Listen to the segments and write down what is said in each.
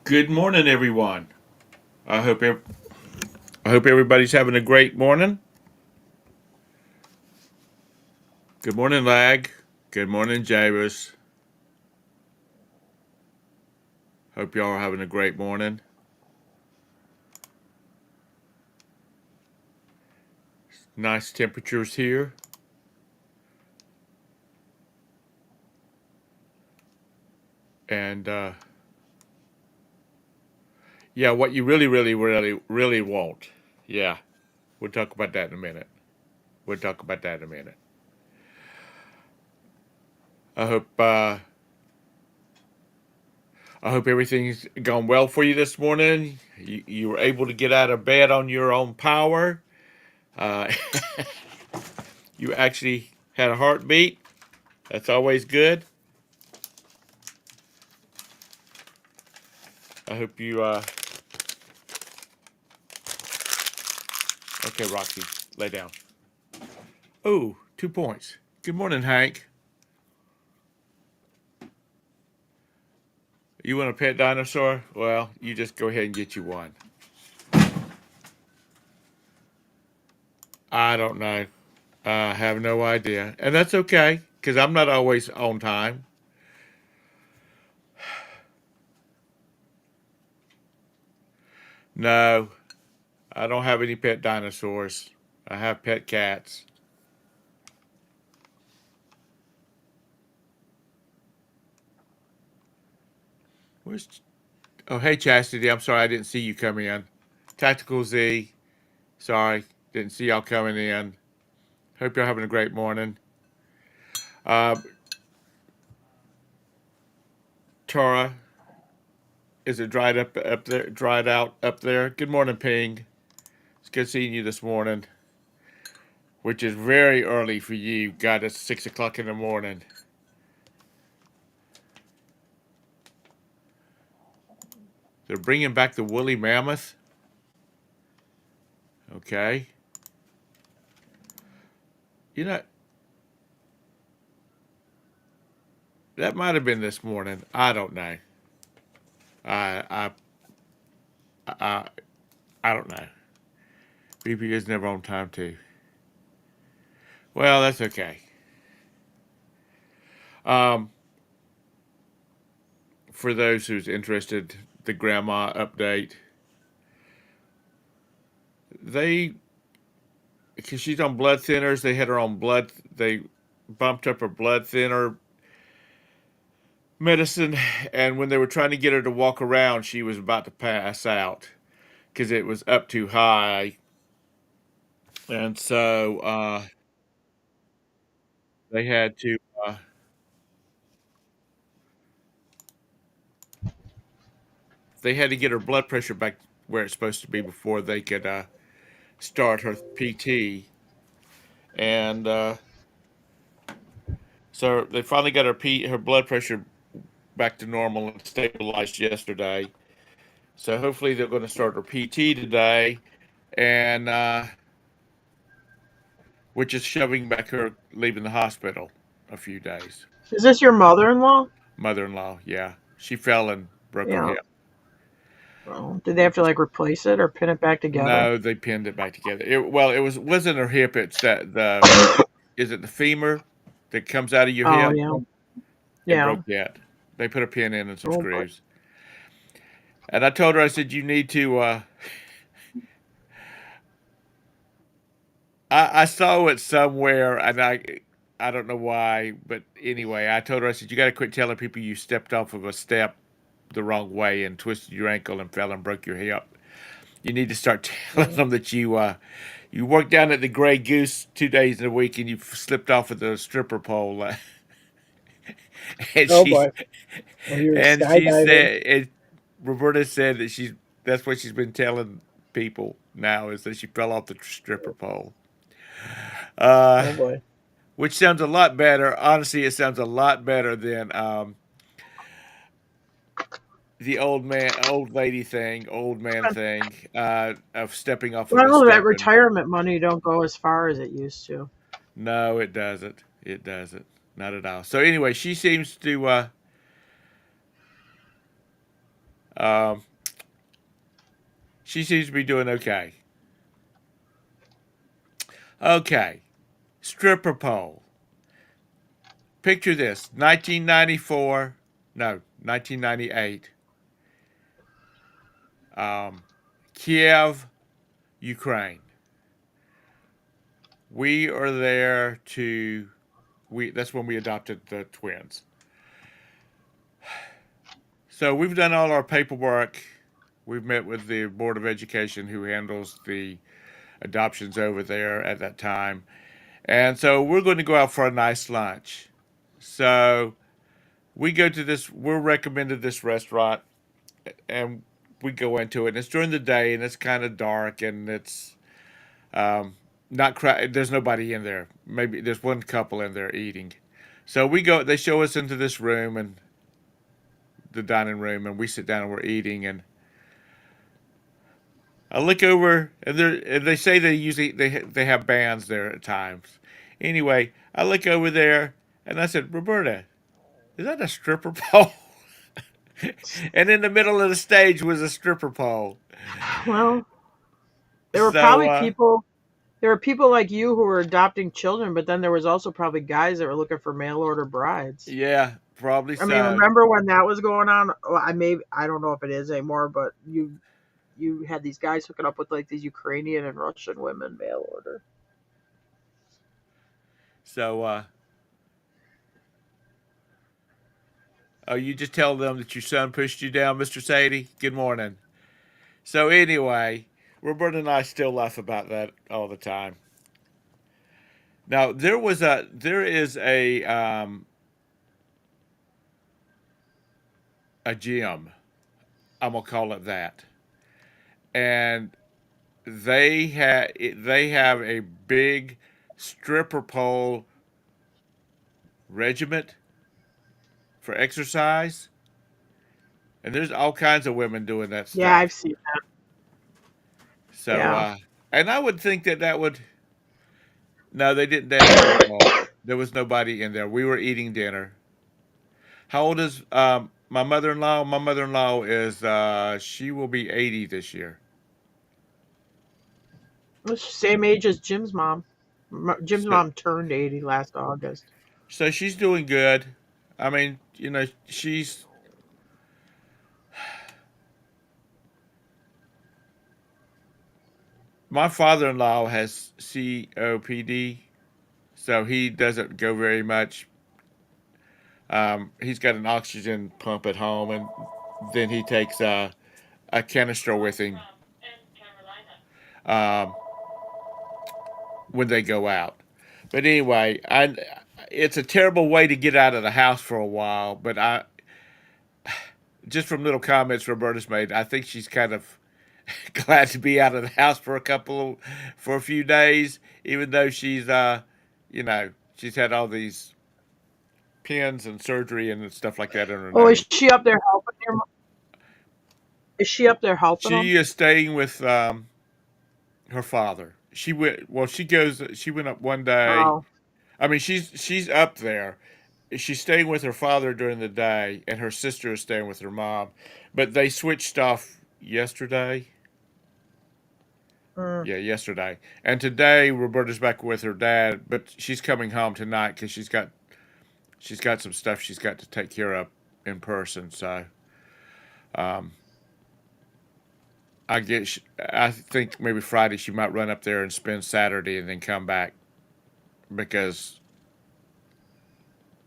Good morning, everyone. I hope ev- I hope everybody's having a great morning. Good morning, Lag. Good morning, Jairus. Hope y'all are having a great morning. Nice temperatures here, and yeah, what you really want. Yeah, we'll talk about that in a minute. We'll talk about that in a minute. I hope uh, I hope everything's gone well for you this morning. You were able to get out of bed on your own power. Uh, you actually had a heartbeat. That's always good. I hope you. Okay, Roxy, lay down. Oh, 2 points. Good morning, Hank. You want a pet dinosaur? Well, you just go ahead and get you one. I don't know. I have no idea. And that's okay, because I'm not always on time. No, I don't have any pet dinosaurs. I have pet cats. Where's. Oh, hey, Chastity. I'm sorry I didn't see you come in. Tactical Z. Sorry. Didn't see y'all coming in. Hope y'all having a great morning. Uh, Tara, is it dried up there? Dried out up there? Good morning, Ping. It's good seeing you this morning, which is very early for you. God, it's 6 o'clock in the morning. They're bringing back the woolly mammoth. Okay, you know that might have been this morning. I don't know. I I I don't know. BP is never on time too. Well, that's okay. Um, for those who's interested, the grandma update. They because she's on blood thinners. They had her on blood. They bumped up her blood thinner medicine, and when they were trying to get her to walk around, she was about to pass out because it was up too high, and so they had to uh, they had to get her blood pressure back where it's supposed to be before they could start her PT, and so they finally got her blood pressure back to normal and stabilized yesterday. So hopefully they're going to start her PT today, and which is shoving back her leaving the hospital a few days. Is this your mother-in-law? Mother-in-law, yeah, she fell and broke her Yeah. hip. Well, did they have to like replace it or pin it back together? No, they pinned it back together. Well, it wasn't her hip. It's that the is it the femur that comes out of your Oh hip? yeah, It yeah. broke that. They put a pin in and some Oh boy. screws. And I told her, I said, you need to. I saw it somewhere, and I don't know why, but anyway, I told her, I said, you got to quit telling people you stepped off of a step the wrong way and twisted your ankle and fell and broke your hip. You need to start telling Yeah. them that you worked down at the Gray Goose 2 days in a week and you slipped off of the stripper pole. and Oh she boy. Well, you were and she skydiving. said, Roberta said that that's what she's been telling people now is that she fell off the stripper pole. Uh, Oh boy. which sounds a lot better. Honestly, it sounds a lot better than the old lady thing, old man thing of stepping off of a Well, that step and. retirement money don't go as far as it used to. No, it doesn't. It doesn't. Not at all. So anyway, she seems to. Um, she seems to be doing okay. Okay, stripper pole. Picture this: 1994, no, 1998. Um, Kiev, Ukraine. We are there to we. That's when we adopted the twins. So we've done all our paperwork. We've met with the Board of Education who handles the adoptions over there at that time. And so we're going to go out for a nice lunch. So we go to this, we're recommended this restaurant and we go into it. And it's during the day and it's kind of dark and it's um, not there's nobody in there. Maybe there's one couple in there eating. So we go, they show us into this room and the dining room and we sit down and we're eating and I look over and they say they usually they have bands there at times. Anyway, I look over there and I said, Roberta, is that a stripper pole? And in the middle of the stage was a stripper pole. Well, there were So probably people. There were people like you who were adopting children, but then there was also probably guys that were looking for mail order brides. yeah, probably I mean, so. remember when that was going on? Well, I don't know if it is anymore, but you had these guys hooking up with like these Ukrainian and Russian women mail order. So oh, you just tell them that your son pushed you down, Mr. Sadie. Good morning. So anyway, Roberta and I still laugh about that all the time. Now there is a gym. I'm gonna call it that, and they have a big stripper pole regiment for exercise, and there's all kinds of women doing that Yeah, I've stuff. seen that. So, Yeah. and I would think that that would. No, they didn't dance on the pole. There was nobody in there. We were eating dinner. How old is my mother-in-law? My mother-in-law is she will be 80 this year. It's the same age as Jim's mom. Jim's So, mom turned 80 last August. so she's doing good. I mean, she's my father-in-law has COPD, so he doesn't go very much. He's got an oxygen pump at home, and then he takes a canister with him um, when they go out. But anyway, it's a terrible way to get out of the house for a while. But I just from little comments Roberta's made, I think she's kind of glad to be out of the house for a few days, even though she's had all these pins and surgery and stuff like that in her Oh, nose. is she up there helping him? Is she up there helping him? She is staying with her father. She went. Well, she goes. She went up one day. Oh. I mean, she's up there. She's staying with her father during the day, and her sister is staying with her mom. But they switched off yesterday. Mm. Yeah, yesterday. And today Roberta's back with her dad, but she's coming home tonight because she's got some stuff she's got to take care of in person. So um, I think maybe Friday she might run up there and spend Saturday and then come back because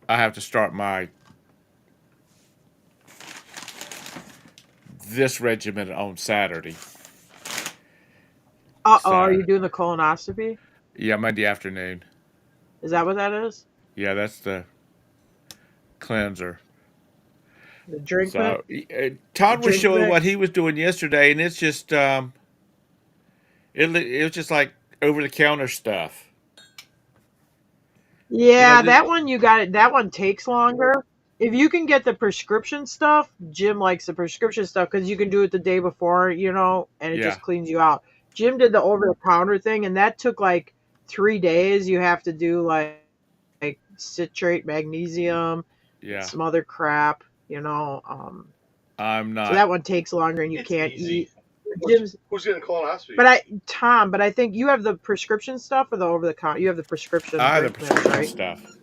I have to start my this regimen on Saturday. Uh-oh, are So you doing the colonoscopy? yeah, Monday afternoon. Is that what that is? Yeah, that's the cleanser. The drink mix? So The Todd was drink showing what mix? he was doing yesterday, and it's just it was just like over the counter stuff. Yeah, This, that one you got it. That one takes longer. If you can get the prescription stuff, Jim likes the prescription stuff because you can do it the day before, and it yeah, just cleans you out. Jim did the over the counter thing, and that took like 3 days. You have to do like citrate, magnesium, and yeah. some other crap. I'm So not. that one takes longer, and you It's can't easy. eat. Jim's, Who's getting colonoscopy? but I think you have the prescription stuff or the over the counter. You have the prescription I have the drink mix, prescription right? stuff.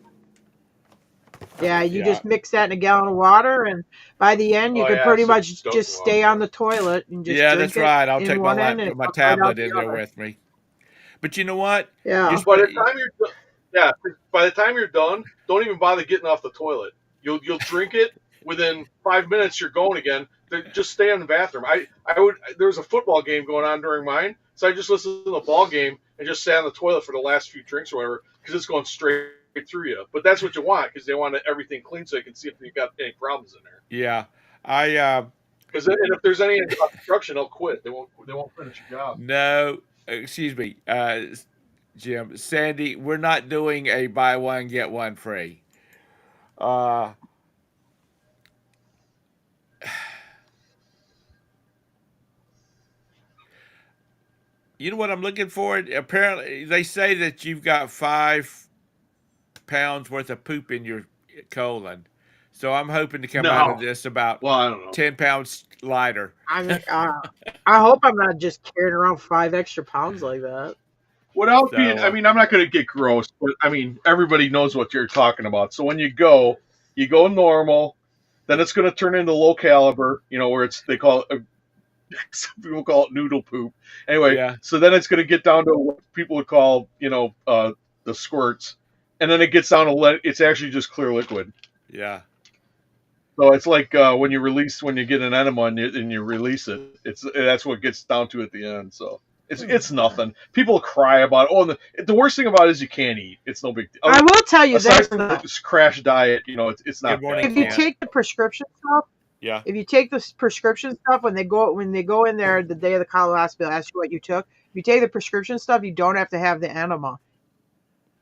Yeah, you Yeah. just mix that in a gallon of water, and by the end, you Oh, can yeah, pretty so much don't just go stay out on the toilet and just Yeah, drink that's it right. I'll in take one end, and it my comes right out tablet the in there other. with me. But you know what? Yeah. Just By when the time you're done, yeah, by the time you're done, don't even bother getting off the toilet. You'll drink it within 5 minutes. You're going again. Just stay in the bathroom. There was a football game going on during mine, so I just listened to the ball game and just sat on the toilet for the last few drinks or whatever because it's going straight through you. But that's what you want because they want everything clean so they can see if you got any problems in there. yeah, I Because if there's any obstruction, they'll quit. They won't finish your job. no, excuse me, Jim, Sandy, we're not doing a buy one get one free. Uh, you know what I'm looking for? Apparently, they say that you've got 5 pounds worth of poop in your colon. So I'm hoping to come out of No. this about Well, I don't know. 10 pounds lighter. I mean, I hope I'm not just carrying around 5 extra pounds like that. Without So, being, I mean, I'm not going to get gross, but I mean, everybody knows what you're talking about. So when you go normal, then it's going to turn into low caliber, where they call it, some people call it noodle poop. Anyway, Yeah. So then it's going to get down to what people would call, the squirts. And then it gets down to it's actually just clear liquid. Yeah. So it's like when you get an enema and you release it, that's what it gets down to at the end. So it's nothing. People cry about it. Oh, and the worst thing about it is you can't eat. It's no big deal. I will tell you Aside this: from this crash diet, it's not Good morning, bad. if you Yeah. take the prescription stuff, Yeah. if you take the prescription stuff when they go in there the day of the colonoscopy, they'll ask you what you took. If you take the prescription stuff, you don't have to have the enema.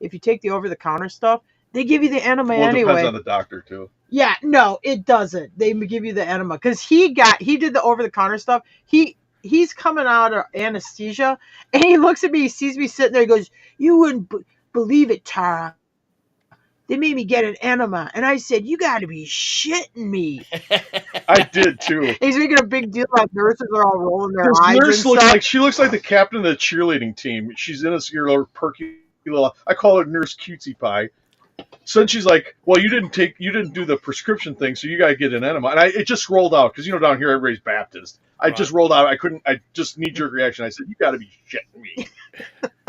If you take the over the counter stuff, they give you the enema Well, it anyway. depends on the doctor too. Yeah, no, it doesn't. They give you the enema because he did the over the counter stuff. He's coming out of anesthesia, and he looks at me. He sees me sitting there. He goes, "You wouldn't believe it, Tara. They made me get an enema." And I said, "You got to be shitting me." I did too. He's making a big deal like nurses are all rolling their This eyes nurse and stuff. she looks like the captain of the cheerleading team. She's in this little perky little. I call her Nurse Cutesy Pie. So then she's like, "Well, you didn't do the prescription thing, so you got to get an enema." And it just rolled out because down here everybody's Baptist. I Right. just rolled out. I just knee jerk reaction. I said, "You got to be shitting me."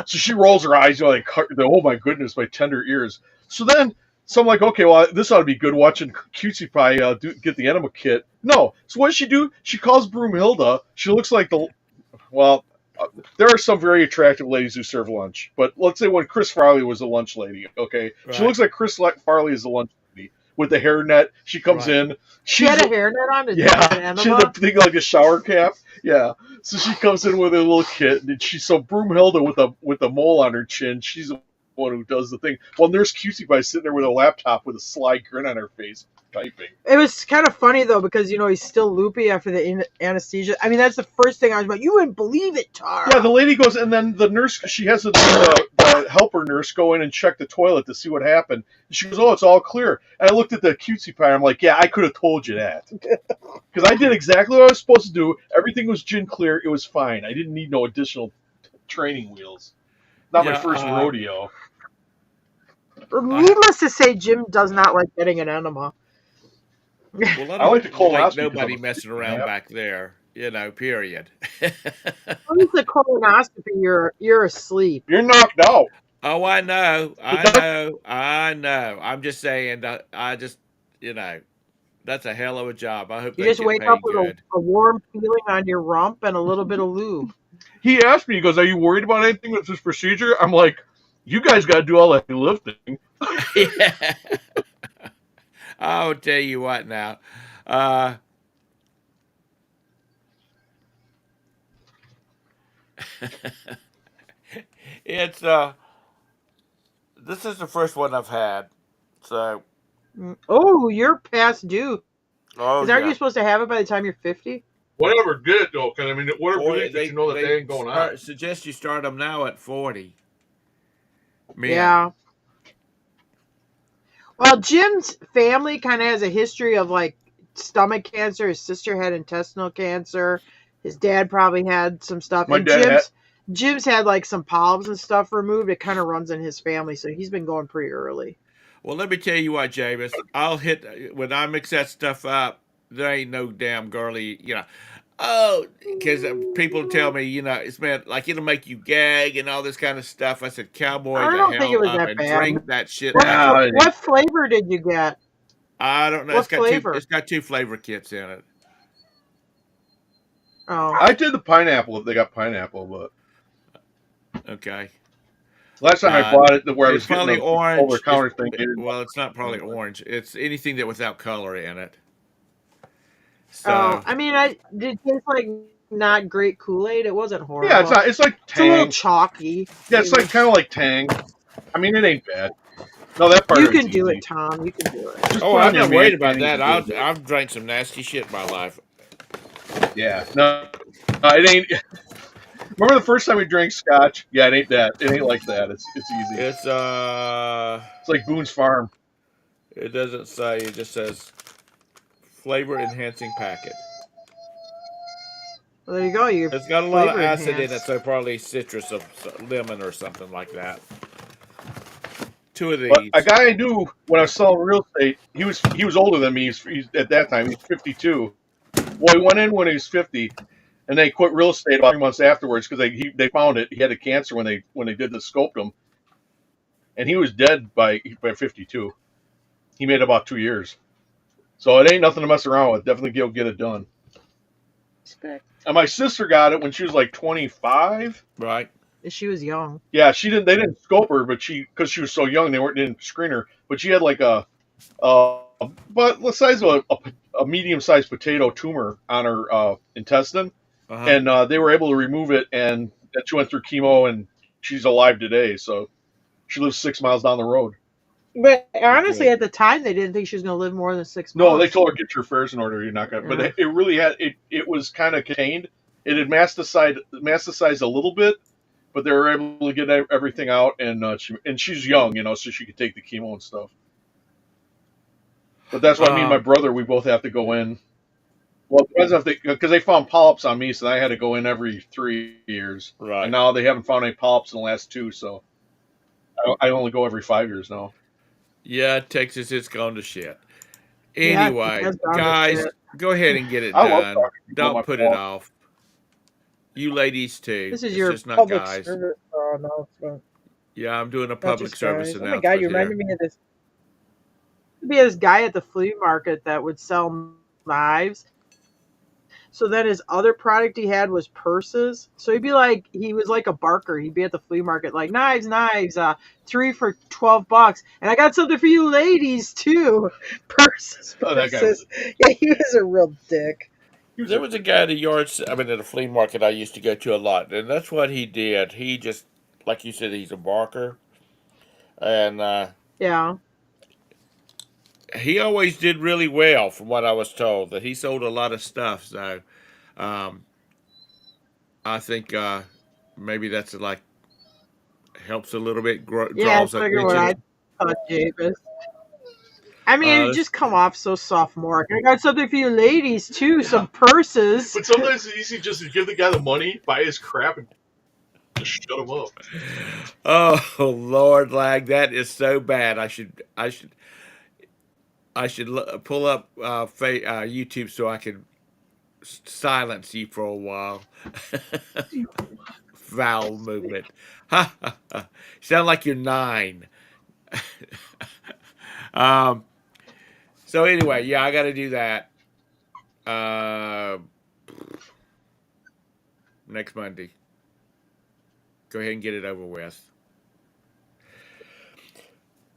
So she rolls her eyes, like, "Oh my goodness, my tender ears." So I'm like, okay, well, this ought to be good watching Cutesy Pie get the enema kit. No. So what does she do? She calls Broomhilda. She looks like there are some very attractive ladies who serve lunch, but let's say when Chris Farley was a lunch lady, okay? Right. She looks like Chris Farley is a lunch lady with the hairnet. She comes Right. in. She had a hairnet on. To Yeah, take an she had enema? the thing like a shower cap. Yeah, so she comes in with a little kit, and Broomhilda with a mole on her chin. She's the one who does the thing. While Nurse Cutesy Pie sitting there with a laptop with a sly grin on her face, typing. It was kind of funny though because he's still loopy after the anesthesia. I mean, that's the first thing I was like, "You wouldn't believe it, Tara." Yeah, the lady goes, and then the nurse, she has the helper nurse go in and check the toilet to see what happened. And she goes, "Oh, it's all clear." And I looked at the Cutesy Pie, and I'm like, "Yeah, I could have told you that." Because I did exactly what I was supposed to do. Everything was gin clear. It was fine. I didn't need no additional training wheels. Not my first rodeo. Needless to say, Jim does not like getting an enema. Well, I like the colonoscopy like 'cause nobody I'm a messing around yeah. back there, period. When it's a colonoscopy, you're asleep. You're knocked out. Oh, I know. I'm just saying. I just, that's a hell of a job. I hope You they just get wake paid up with good. a warm feeling on your rump and a little bit of lube. He asked me, he goes, "Are you worried about anything with this procedure?" I'm like, "You guys got to do all that lifting." Yeah. I'll tell you what now. It's this is the first one I've had. So Oh, you're past due. oh Aren't yeah. you supposed to have it by the time you're 50? Whatever good though, because I mean, whatever Boy, good that you know that they ain't going on. Suggest you start them now at 40. Man. Yeah. Well, Jim's family kind of has a history of like stomach cancer. His sister had intestinal cancer. His dad probably had some stuff. My And dad had- Jim's had like some polyps and stuff removed. It kind of runs in his family, so he's been going pretty early. Well, let me tell you what, James. I'll hit when I mix that stuff up. There ain't no damn girly, Oh, because people tell me, it's meant like it'll make you gag and all this kind of stuff. I said, cowboy I the don't think it hell was up that and bad. drink that shit What, out. Nah, what flavor did you get? I don't know. What It's got flavor? It's got 2 flavor kits in it. Oh, I did the pineapple if they got pineapple, but Okay. last time I bought it, where I was It's getting probably the orange. over counter thing. they didn't- Well, it's not probably orange. It's anything that without color in it. So I mean, did it taste like not great Kool-Aid? It wasn't horrible. Yeah, it's not. It's like It's a little Tang. chalky. Yeah, it's like kind of like Tang. I mean, it ain't bad. No, that part You of it's can do easy. it, Tom. You can do it. Just oh, put I'm on your not worried man about that. panties and I've drank some nasty shit in my life. Yeah, no, it ain't. Remember the first time we drank scotch? Yeah, it ain't that. It ain't like that. It's easy. It's It's like Boone's Farm. it doesn't say. It just says flavor enhancing packet. Well, there you go. You It's got a lot of flavor acid in it, enhanced. so probably citrus of lemon or something like that. 2 of But these. a guy I knew when I was selling real estate, he was older than me. He's at that time he's 52. Well, he went in when he was 50, and they quit real estate about 3 months afterwards because they found it. He had a cancer when they did the scoped and he was dead by 52. He made about 2 years, so it ain't nothing to mess around with. Definitely go get it done. Respect. And my sister got it when she was like 25. Right. She was young. Yeah, she didn't. They didn't scope her, but because she was so young, didn't screen her. But she had like but the size of a medium-sized potato tumor on her intestine, Uh-huh. and they were able to remove it, and then she went through chemo, and she's alive today. So she lives 6 miles down the road. But honestly, Okay. at the time, they didn't think she was going to live more than 6 months. No, they told her get your affairs in order. You're not gonna. Yeah. But it really had it was kind of contained. It had metastasized a little bit, but they were able to get everything out, and she's young, so she could take the chemo and stuff. But that's why me and my brother, we both have to go in. Well, it depends if because they found polyps on me, so I had to go in every 3 years. Right. And now they haven't found any polyps in the last 2, so I only go every 5 years now. Yeah, Texas, it's gone to shit. Yeah, Anyway, it has gone to guys, shit. go ahead and get it I love done. talking to people on my Don't put it phone. off. You ladies too. This is It's your just not public guys. service announcement. Yeah, I'm doing a Not public just service guys. Oh my announcement god, you here. reminded me of this. There'd be this guy at the flea market that would sell knives. So then his other product he had was purses. So he was like a barker. He'd be at the flea market like knives, 3 for $12. And I got something for you ladies too. Purses, Oh, that guy purses. Yeah, he was a real dick. There was a guy at a flea market I used to go to a lot, and that's what he did. He just, like you said, he's a barker, and Yeah. he always did really well, from what I was told. That he sold a lot of stuff, so I think maybe that's like helps a little bit, Yeah, I draws figured what I attention. thought, Javis. I mean, it Let's- just come off so sophomoric. I got something for you ladies too, some purses. But sometimes it's easy just to give the guy the money, buy his crap, and just shut him up. Oh Lord, lag, that is so bad. I should pull up YouTube so I can silence you for a while. Vowel movement. Ha ha ha. Sound like you're 9. So anyway, yeah, I got to do that next Monday. Go ahead and get it over with.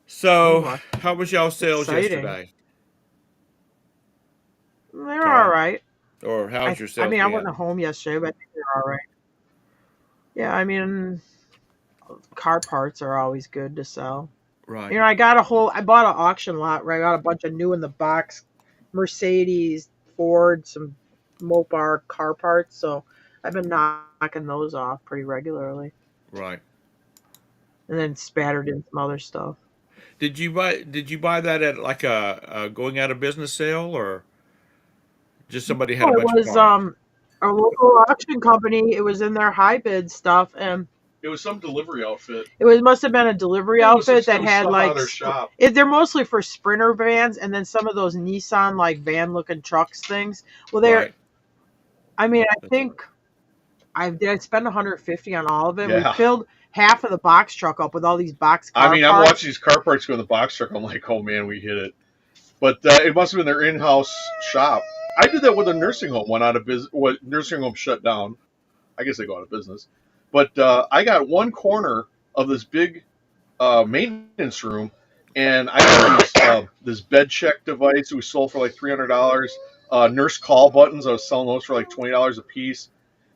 So, how was y'all sales Exciting. yesterday? They're Tom. all right. Or how's your sales I mean, I been? wasn't home yesterday, but I think they're all right. Yeah, I mean, car parts are always good to sell. Right. You know, I bought an auction lot where I got a bunch of new in the box Mercedes, Ford, some Mopar car parts. So I've been knocking those off pretty regularly, Right. and then spattered in some other stuff. Did you buy that at like a going out of business sale or? Just somebody had Oh, a it bunch of was parts. a local auction company. It was in their high bid stuff, and It was some delivery outfit. must have been a delivery It was, outfit it that was had stuff out like of their shop. they're mostly for Sprinter vans, and then some of those Nissan like van looking trucks things. Well, Right. I mean, I think I spent 150 on all of it. We Yeah. filled half of the box truck up with all these box car I mean, I'm parts. watching these car parts go in the box truck. I'm like, oh man, we hit it. But it must have been their in-house shop. I did that with a nursing home. Went out of business. What nursing home shut down? I guess they go out of business. But I got one corner of this big maintenance room, and I got this bed check device. It was sold for like $300. Nurse call buttons. I was selling those for like $20 a piece,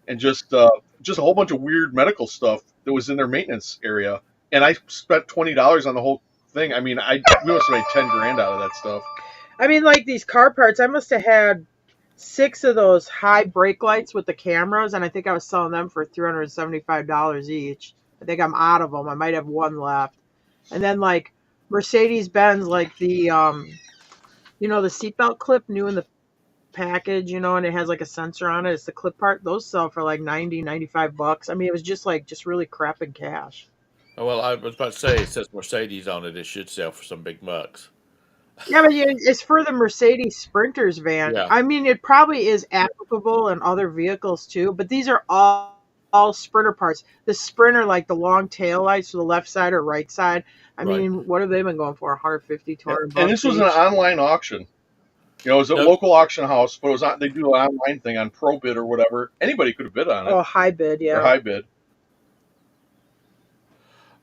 and just a whole bunch of weird medical stuff that was in their maintenance area. And I spent $20 on the whole thing. I mean, we must have made 10 grand out of that stuff. I mean, like these car parts, I must have had 6 of those high brake lights with the cameras, and I think I was selling them for $375 each. I think I'm out of them. I might have one left. And then like Mercedes Benz, like the the seatbelt clip new in the package, and it has like a sensor on it. It's the clip part. Those sell for like $90-$95. I mean, it was just really crap in cash. Oh, well, I was about to say, it says Mercedes on it. It should sell for some big bucks. Yeah, but it's for the Mercedes Sprinters van. Yeah. I mean, it probably is applicable in other vehicles too, but these are all Sprinter parts. The Sprinter, like the long tail lights for the left side or right side. I Right. mean, what have they been going for? 150, 200 bucks And this was an each? online auction. It was a Nope. local auction house, but it was they do an online thing on ProBid or whatever. Anybody could have bid on it. Oh, high bid, Or yeah. high bid.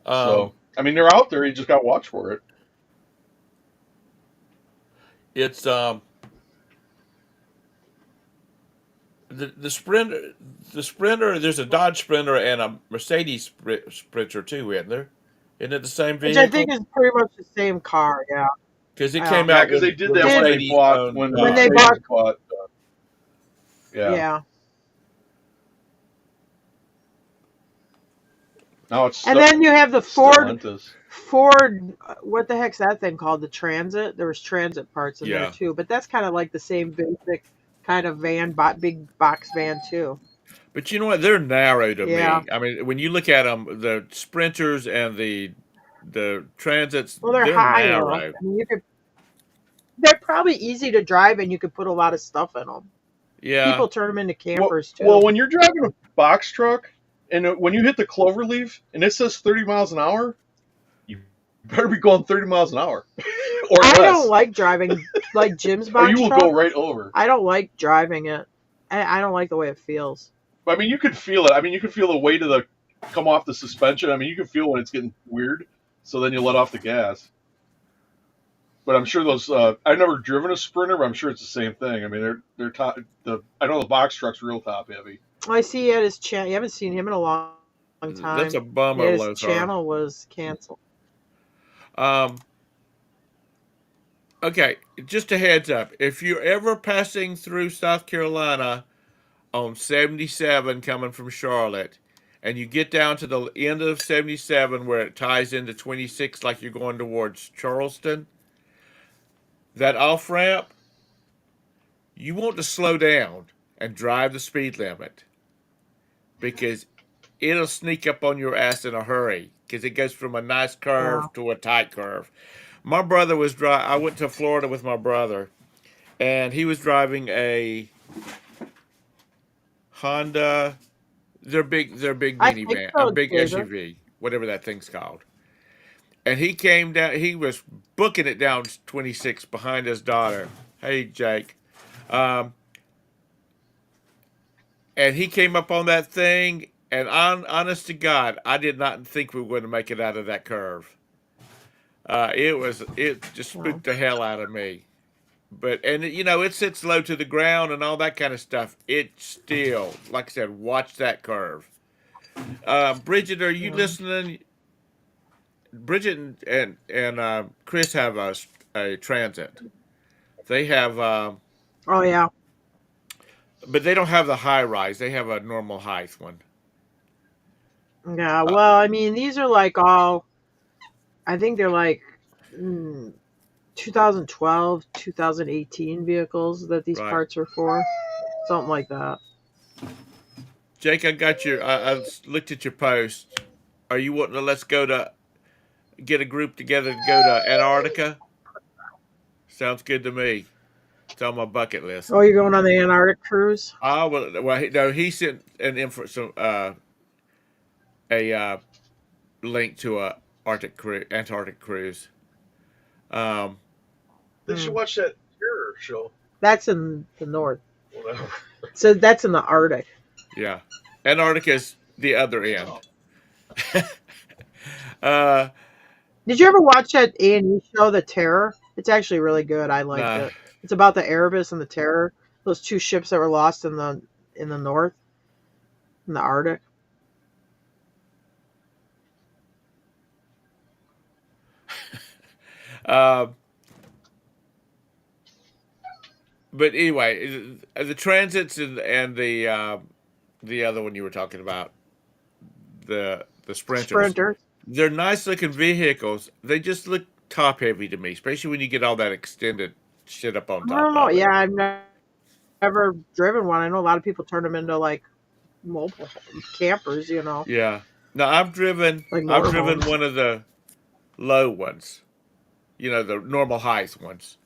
So I mean, they're out there. You just got to watch for it. It's the Sprinter. The Sprinter. There's a Dodge Sprinter and a Mercedes Sprinter too, isn't there? Isn't it the same Which vehicle? I think is pretty much the same car, yeah. Because it Yeah. came Yeah, out because they with did with that when they Mercedes bought owned when When they Mercedes bought. Yeah. Yeah. Now it's And then you have the Ford, Stellantis. what the heck's that thing called? The Transit? There was Transit parts in Yeah. there too, but that's kind of like the same basic kind of van, big box van too. But you know what? They're narrow to Yeah. me. I mean, when you look at them, the Sprinters and the Transits, Well, they're they're high though. narrow. I mean, they're probably easy to drive, and you could put a lot of stuff in them. Yeah. People turn them into campers too. Well, when you're driving a box truck and when you hit the clover leaf and it says 30 miles an hour, you better be going 30 miles an hour or I less, don't like driving like Jim's or box you will truck. go right over. I don't like driving it. I don't like the way it feels. I mean, you could feel it. I mean, you could feel the weight of the come off the suspension. I mean, you can feel when it's getting weird. So then you let off the gas. But I'm sure those. I've never driven a Sprinter, but I'm sure it's the same thing. I mean, they're top. I know the box truck's real top heavy. I see he had his channel. You haven't seen him in a long time. That's a bummer, Yeah, his Lothar. channel was canceled. Okay, just a heads up. If you're ever passing through South Carolina on 77 coming from Charlotte, and you get down to the end of 77 where it ties into 26 like you're going towards Charleston, that off ramp, you want to slow down and drive the speed limit because it'll sneak up on your ass in a hurry because it goes from a nice curve Yeah. to a tight curve. My brother was driving. I went to Florida with my brother, and he was driving a Honda. They're big I think minivan, so, a big Jason. SUV, whatever that thing's called. And he came down. He was booking it down 26 behind his daughter. Hey, Jake. And he came up on that thing, and honest to God, I did not think we were going to make it out of that curve. It just spooked the hell out of me. But it sits low to the ground and all that kind of stuff. It still, like I said, watch that curve. Bridget, are you listening? Bridget and Chris have a Transit. They have, Oh yeah. but they don't have the high rise. They have a normal height one. Yeah. Well, I mean, these are like all. I think they're like 2012, 2018 vehicles that these Right. parts are for. Something like that. Jake, I got your. I looked at your post. Are you wanting to let's go to get a group together to go to Antarctica? Sounds good to me. It's on my bucket list. Oh, you're going on the Antarctic cruise? No, he sent an info some a link to a Antarctic cruise. Um, They should watch that terror show. That's in the north. Whatever. So that's in the Arctic. yeah, Antarctica's the other end. Oh. uh, Did you ever watch that A&E show, The Terror? It's actually really good. I liked nah. it. It's about the Erebus and the Terror, those two ships that were lost in the north, in the Arctic. Uh, but anyway, the transits and the other one you were talking about, the sprinters, Sprinter. they're nice looking vehicles. They just look top heavy to me, especially when you get all that extended shit up on I don't top know. of it. Yeah, I've never driven one. I know a lot of people turn them into like mobile campers. Yeah. Now I've driven Like I've driven motorhomes. one of the low ones, the normal height ones,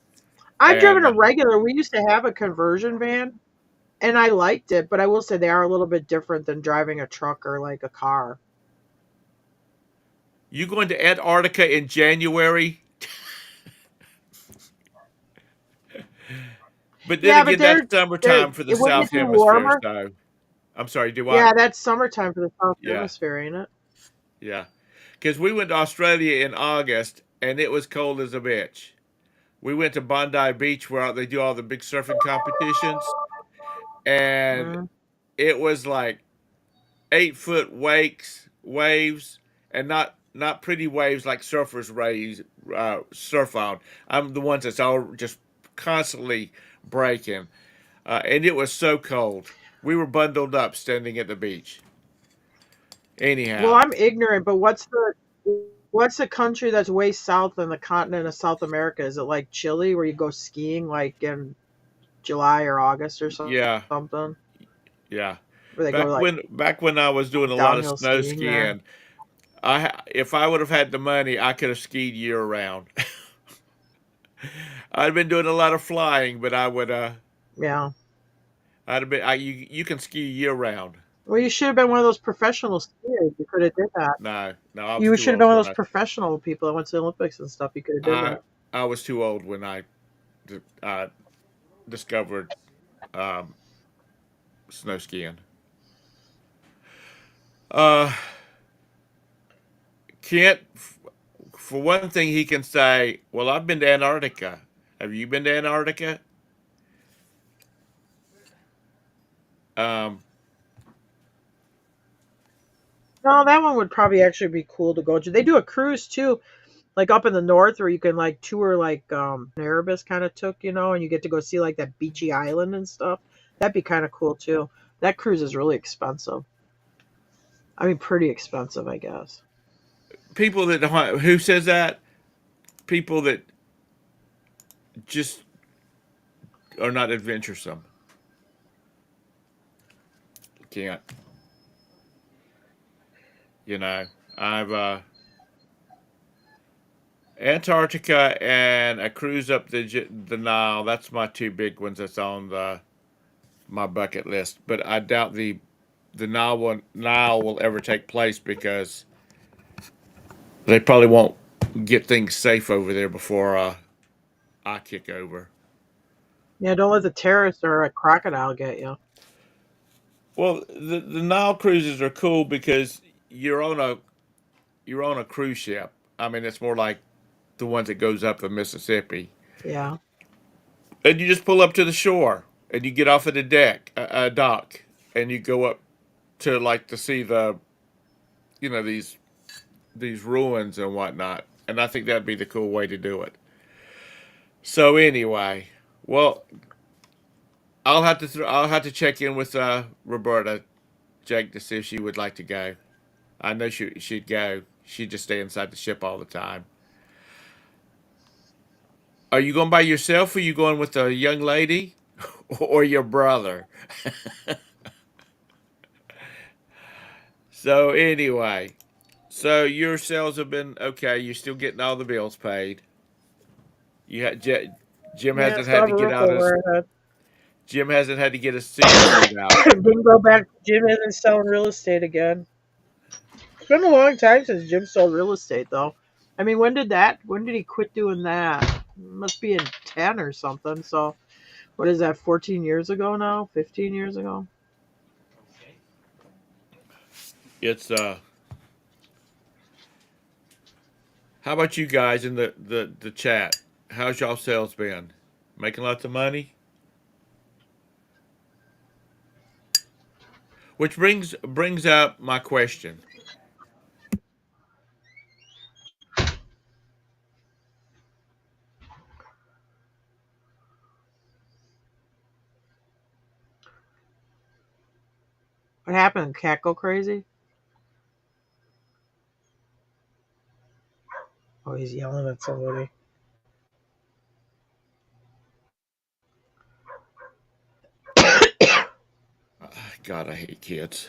I've driven and a regular. We used to have a conversion van, and I liked it, but I will say they are a little bit different than driving a truck or like a car. you going to Antarctica in January? But then Yeah, but again, that's they're summertime for the it wouldn't South it be Hemisphere, warmer? so I'm sorry, do Yeah, what? that's summertime for the South Yeah, Hemisphere, ain't it? yeah. Because we went to Australia in August and it was cold as a bitch. We went to Bondi Beach where they do all the big surfing competitions, and Mm. it was like 8 foot waves, and not pretty waves like surfers surf on. I'm the ones that's all just constantly breaking, and it was so cold. We were bundled up standing at the beach. Well, Anyhow, I'm ignorant, but what's the country that's way south in the continent of South America? Is it like Chile, where you go skiing like in July or August or yeah, something? yeah. Where they go Back when I was doing a lot of downhill snow skiing there? skiing, if I would have had the money, I could have skied year round. I'd been doing a lot of flying, but Yeah. I'd have been. You can ski year round. Well, you should have been one of those professional skiers. You could have did that. No, no, I was You too should have been old one of when those professional people that went to the Olympics and stuff. You could have did I that. I was too old when I discovered um, snow skiing. Uh, Kent, for one thing, he can say, "Well, I've been to Antarctica. Have you been to Antarctica?" Um, No, that one would probably actually be cool to go to. They do a cruise too, like up in the north, where you can like tour like Erebus kind of took, and you get to go see like that beachy island and stuff. That'd be kind of cool too. That cruise is really expensive. I mean, pretty expensive, I guess. People that who says that, people that just are not adventuresome. Can't. I've Antarctica and a cruise up the Nile. That's my two big ones. That's on my bucket list. But I doubt the Nile will ever take place because they probably won't get things safe over there before I kick over. Yeah, don't let the terrorists or a crocodile get you. Well, the Nile cruises are cool because you're on a cruise ship. I mean, it's more like the ones that goes up the Mississippi, Yeah. and you just pull up to the shore and you get off at the dock, and you go up to like to see these ruins and whatnot. And I think that'd be the cool way to do it. So anyway, well, I'll have to check in with Roberta, Jake, to see if she would like to go. I know she'd go. She'd just stay inside the ship all the time. Are you going by yourself, or you going with a young lady, or your brother? So anyway, so your sales have been okay. You're still getting all the bills paid. You had Jim Yeah, hasn't still had have to a get roof out his over our head. Jim hasn't had to get his super suit out. Didn't go back. Jim isn't selling real estate again. It's been a long time since Jim sold real estate, though. I mean, when did he quit doing that? Must be in 10 or something. So, what is that, 14 years ago now? 15 years ago? It's How about you guys in the chat? How's y'all sales been? Making lots of money? Which brings up my question. What happened? Cat go crazy? Oh, he's yelling at somebody. God, I hate kids.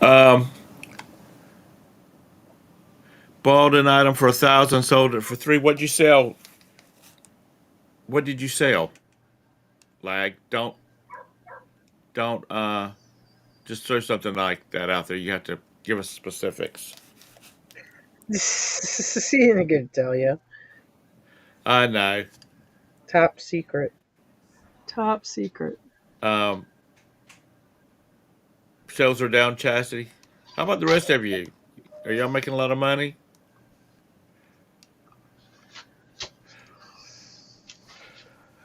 Um, Bought an item for 1,000, sold it for 3. What'd you sell? What did you sell? Like, don't just throw something like that out there. You have to give us specifics. He ain't gonna tell you. I know. Top secret. Top secret. Um, Sales are down, Chastity. How about the rest of you? Are y'all making a lot of money?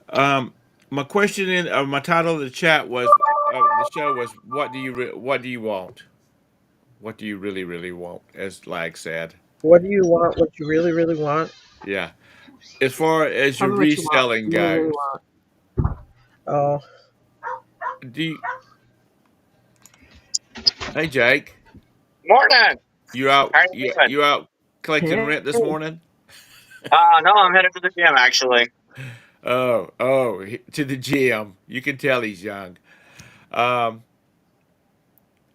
Um, my question my title of the chat was the show was what do you want? What do you really want? As Lag said, What do you want? What you really, really want? yeah. As far as Tell your me what you want. reselling You really, really goes, want. Oh, do you, hey Jake, Morning. you out How are you doing? you out collecting hey. rent this morning? No, I'm headed to the gym actually. To the gym. You can tell he's young. Um,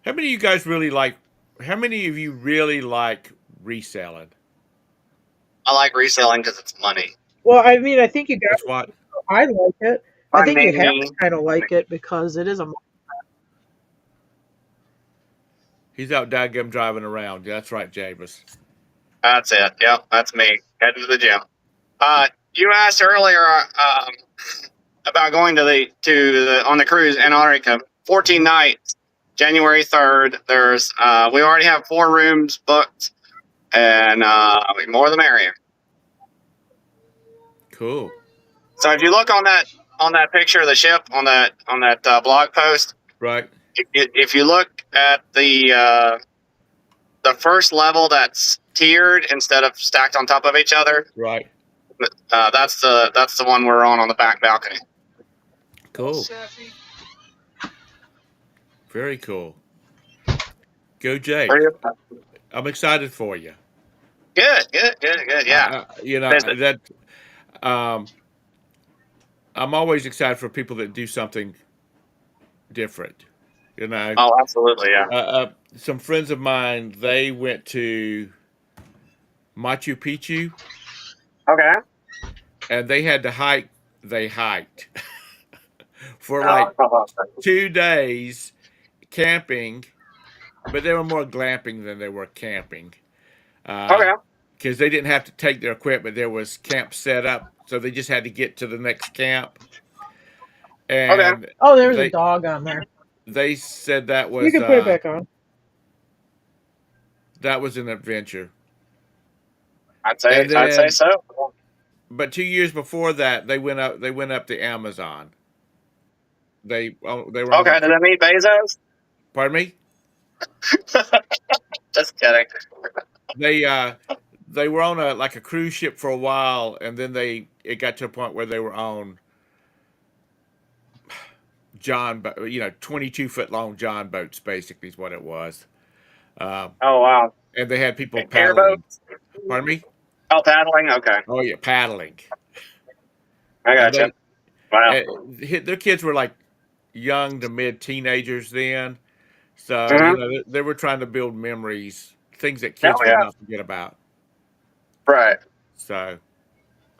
how many of you guys really like? How many of you really like reselling? I like reselling because it's money. Well, I mean, I think you got. That's what I like it. I think you have Money. to kind of like it because it is a. he's out daggum driving around. That's right, James. That's it. Yep, that's me. Heading to the gym. You asked earlier about going to the on the cruise Antarctica. 14 nights, January 3rd. There's we already have 4 rooms booked, and more the merrier. Cool. So if you look on that picture of the ship on that blog post, Right. if you look at the first level that's tiered instead of stacked on top of each other, Right. that's the one we're on the back balcony. Cool. Very cool. Go, Jake. I'm excited for you. Good. Yeah. You know Visit. that. I'm always excited for people that do something different. You know, Oh, absolutely. Yeah. some friends of mine, they went to Machu Picchu Okay. and they had to hike. They hiked for like 2 days camping, but they were more glamping than they were camping. Okay. Because they didn't have to take their equipment. There was camp set up, so they just had to get to the next camp. And Oh, there's a dog on there. they said that was You can put it back on. that was an adventure. I'd say so. But 2 years before that, they went up the Amazon. They were on Okay. Did I meet Bezos? pardon me? Just kidding. They were on a cruise ship for a while, and then it got to a point where they were on John, 22-foot long John boats, basically is what it was. Oh wow. And they had people Airboats? Pardon me? Oh, paddling. Okay, Oh yeah, paddling. I And gotcha. Wow. their kids were like young to mid teenagers then. So, Hmm. they were trying to build memories, things that Oh kids would yeah. not forget about. Right. So,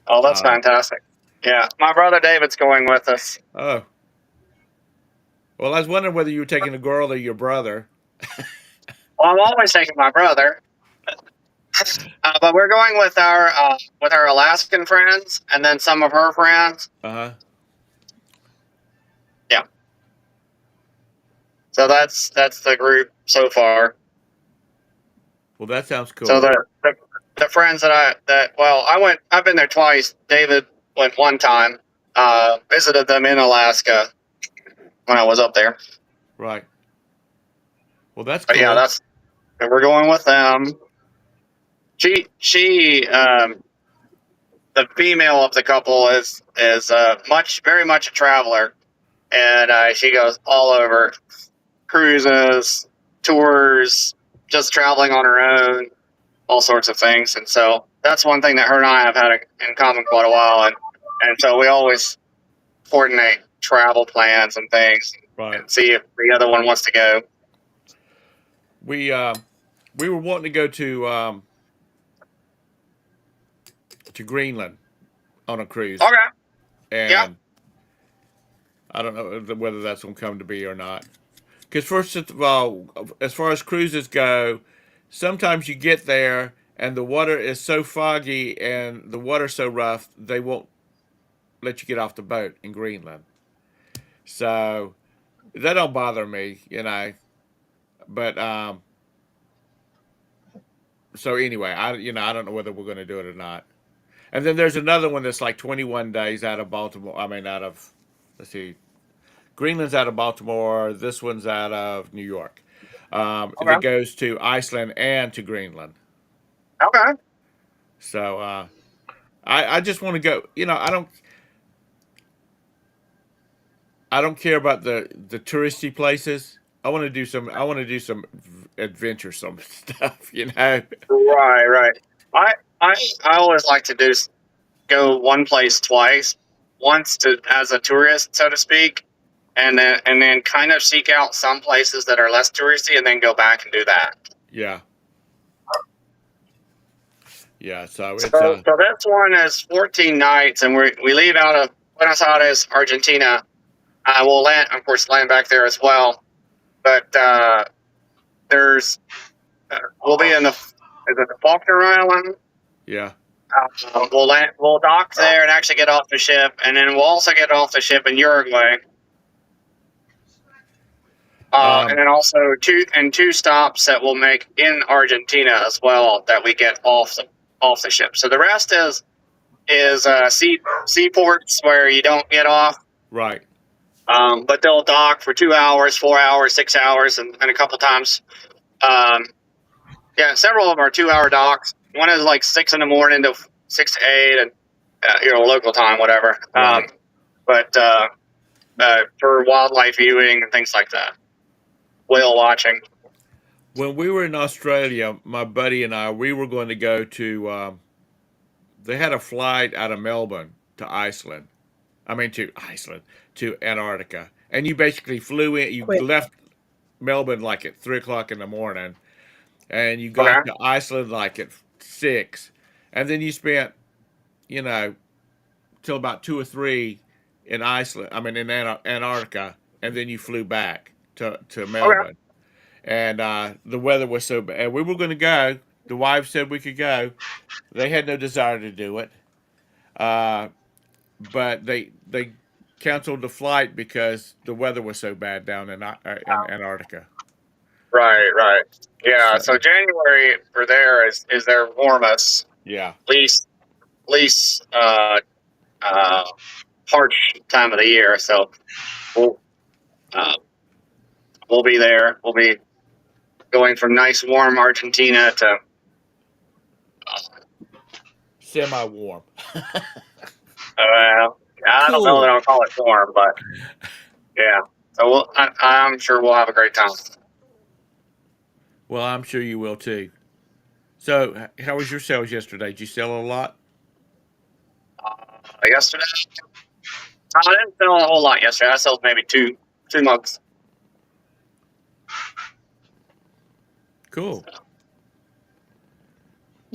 Oh, that's uh, fantastic. Yeah, my brother David's going with us. oh, well, I was wondering whether you were taking a girl or your brother. Well, I'm always taking my brother, but we're going with our Alaskan friends and then some of her friends. Uh-huh. Yeah. So that's the group so far. Well, that sounds So cool. the friends I've been there twice. David went one time. Visited them in Alaska when I was up there. Right. Well, that's But yeah, cool. we're going with them. She the female of the couple is very much a traveler, and she goes all over cruises, tours, just traveling on her own, all sorts of things. And so that's one thing that her and I have had in common quite a while, and so we always coordinate travel plans and things Right. and see if the other one wants to go. We were wanting to go to Greenland on a cruise, Okay. Yeah. and I don't know whether that's going to come to be or not. Because first of all, as far as cruises go, sometimes you get there and the water is so foggy and the water's so rough they won't let you get off the boat in Greenland. So that don't bother me. But so anyway, I don't know whether we're going to do it or not. And then there's another one that's like 21 days out of Baltimore. I mean, let's see, Greenland's out of Baltimore. This one's out of New York. Okay. That goes to Iceland and to Greenland. Okay. So I just want to go. I don't care about the touristy places. I want to do some adventuresome stuff. Right. Right. I I I always like to go one place twice, once to as a tourist, so to speak, and then kind of seek out some places that are less touristy, and then go back and do that. Yeah. Yeah. So So, it's so this one is 14 nights, and we leave out of Buenos Aires, Argentina. We'll land, of course, land back there as well. But there's we'll be in is it the Faulkner Island? yeah. We'll dock there and actually get off the ship, and then we'll also get off the ship in Uruguay. And then also two stops that we'll make in Argentina as well that we get off the ship. So the rest is seaports where you don't get off, Right. but they'll dock for 2 hours, 4 hours, 6 hours, and a couple times. Several of them are 2-hour docks. One is like 6 in the morning to 6 to 8, and local time, whatever. Right. But for wildlife viewing and things like that, whale watching. When we were in Australia, my buddy and we were going to go to. They had a flight out of Melbourne to Iceland. I mean, to Iceland, to Antarctica, and you basically flew in. You Wait. left Melbourne like at 3 o'clock in the morning, and you Okay. got to Iceland like at 6, and then you spent, till about 2 or 3 in Iceland. I mean, in Antarctica, and then you flew back to Melbourne. And the weather was so bad. And we were going to go. The wife said we could go. They had no desire to do it, but they canceled the flight because the weather was so bad down in Antarctica. Right. Yeah. So So January for there is their warmest, yeah, least harsh time of the year. So we'll uh, we'll be there. We'll be going from nice warm Argentina to semi-warm. I don't know that I'll call it warm, but yeah. So I'm sure we'll have a great time. Well, I'm sure you will too. So, how was your sales yesterday? Did you sell a lot? Yesterday, I didn't sell a whole lot yesterday. I sold maybe two mugs. Cool.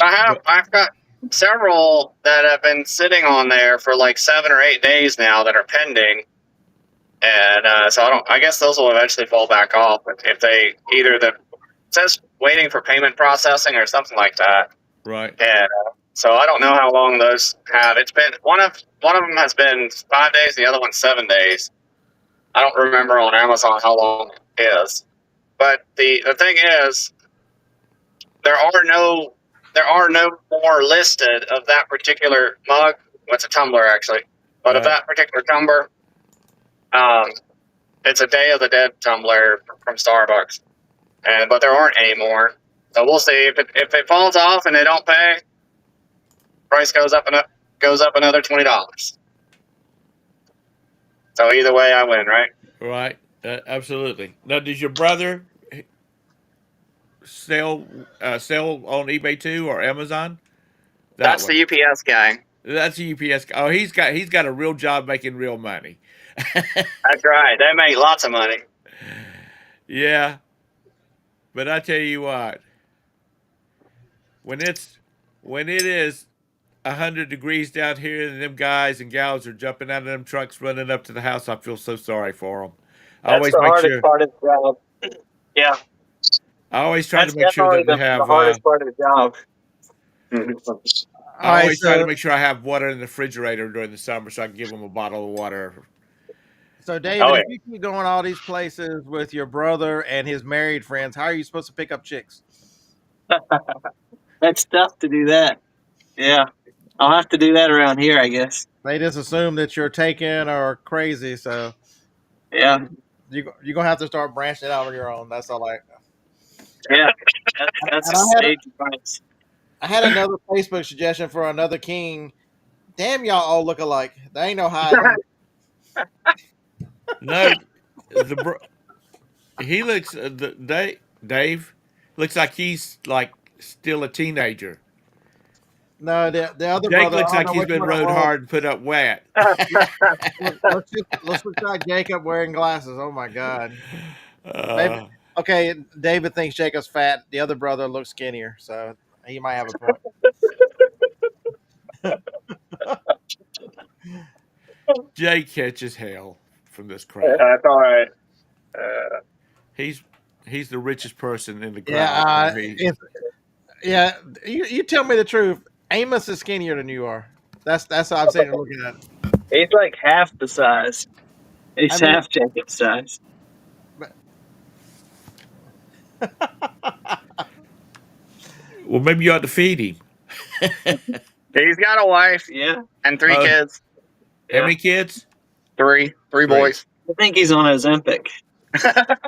I've got several that have been sitting on there for like 7 or 8 days now that are pending, and so I guess those will eventually fall back off if they either it says waiting for payment processing or something like that. Right. And so I don't know how long those have. It's been one of them has been 5 days, the other one's 7 days. I don't remember on Amazon how long it is. But the thing is, there are no more listed of that particular mug. It's a tumbler actually, but of Right. that particular tumbler, it's a Day of the Dead tumbler from Starbucks, but there aren't any more. So we'll see if it falls off and they don't pay. Price goes up another $20. So either way, I win, right? Right. Absolutely. Now, does your brother sell on eBay too or Amazon? That's the UPS guy. That's a UPS. Oh, he's got a real job making real money. That's right. They make lots of money. Yeah. But I tell you what, when it is 100 degrees down here and them guys and gals are jumping out of them trucks running up to the house, I feel so sorry for them. That's the hardest part of the job. Yeah, I always try that's to make sure that definitely they have. the hardest part of the job. I always try to make sure I have water in the refrigerator during the summer so I can give them a bottle of water. So, David, if you keep going all these places with your brother and his married friends, how are you supposed to pick up chicks? That's tough to do that. Yeah, I'll have to do that around here, I guess. They just assume that you're taken or crazy, so Yeah, you're gonna have to start branching out on your own. That's all I. yeah. That's And a I had stage advice. I had another Facebook suggestion for another king. Damn, y'all all look alike. There ain't no hiding. No, he looks Dave looks like he's like still a teenager. No, the other Jake brother looks I like don't he's know been which one it rode was. hard and put up wet. Let's look like Jacob wearing glasses. Oh my God. Uh, Okay, David thinks Jacob's fat. The other brother looks skinnier, so he might have a point. Jake catches hell from this crowd. That's all right. He's the richest person in the crowd. Yeah, you tell me the truth. Amos is skinnier than you are. That's how I'm saying looking at it. He's like half the size. He's half Jacob's size. Well, maybe you ought to feed him. He's got a wife, Yeah, and 3 kids. How many kids? 3 boys. I think he's on Ozempic.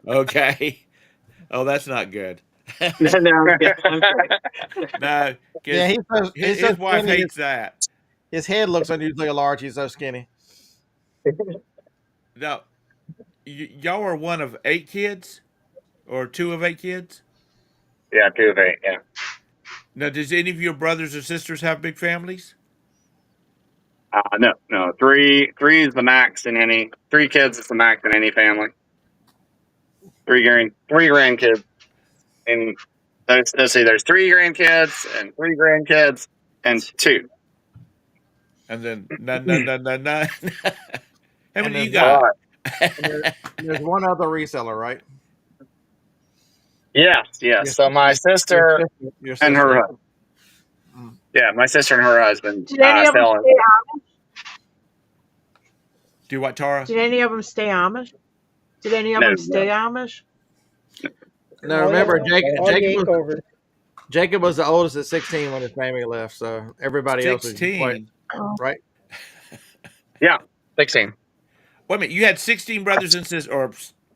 Okay. Oh, that's not good. No, yeah, No, Yeah, his so wife skinny. hates that. His head looks unusually large. He's so skinny. Now, y'all are one of 8 kids, or 2 of 8 kids. Yeah, 2 of 8. Yeah. Now, does any of your brothers or sisters have big families? No. 3 is the max in any. 3 kids is the max in any family. 3 grandkids. And let's see. There's 3 grandkids and 3 grandkids and 2. And then none. How many you there's got? There's one other reseller, right? Yes. So my sister Your and her. Mm. Yeah, my sister and her husband Did any of them selling. stay Amish? Do what, Tara? Did any of them stay Amish? Did any of No, them stay Amish? No, remember Jacob Jacob was the oldest at 16 when his family left, so everybody else was 16. right. 16. Wait a minute. You had 16 brothers and sisters, or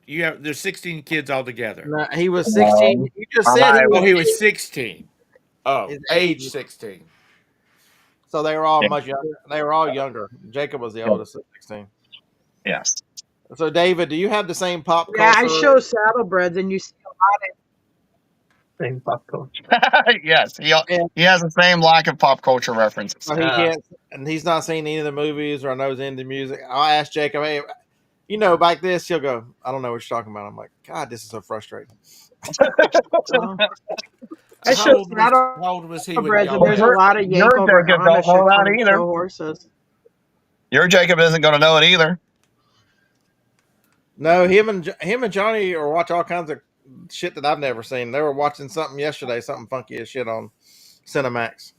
there's 16 kids altogether. No, he was 16. You just said He was 16. Oh, His age age. 16. so they were all much younger. They were all younger. Jacob was the oldest at 16. Yes. So, David, do you have the same pop culture? Yeah, I show saddlebreds, and you see a lot Same pop culture. Yes, And he has the same lack of pop culture references. so he can't, and he's not seen any of the movies or knows any of the music. I'll ask Jacob, hey, back this, he'll go, I don't know what you're talking about. I'm like, God, this is so frustrating. I How showed old was, how old was he when thoroughbreds, and y'all there's a met? lot of Your Yankover Jacob Amish don't know that that come and either. show horses. Your Jacob isn't going to know it either. No, him and Johnny are watch all kinds of shit that I've never seen. They were watching something yesterday, something funky as shit on Cinemax.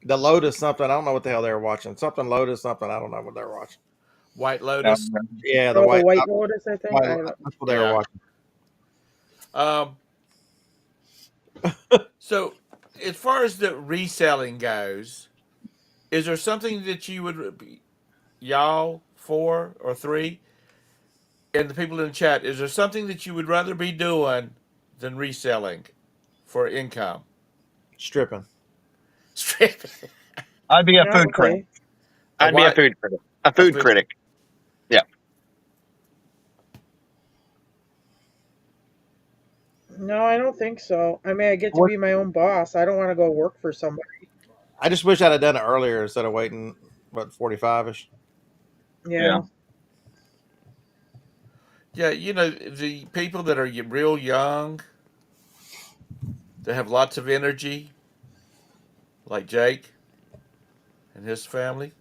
The Lotus something. I don't know what the hell they were watching. Something Lotus something. I don't know what they were watching. White Lotus. Yeah, The White Lotus, I think. White, I don't know. that's what they were Yeah. watching. So, as far as the reselling goes, is there something that you would, y'all 4 or 3, and the people in the chat, is there something that you would rather be doing than reselling for income? Stripping. I'd be a Yeah, food okay. critic. A I'd be a what? food critic. A food food- critic. Yeah. No, I don't think so. I mean, I get to be my own boss. I don't want to go work for somebody. I just wish I'd have done it earlier instead of waiting, 45-ish. Yeah. Yeah, the people that are real young, that have lots of energy, like Jake and his family,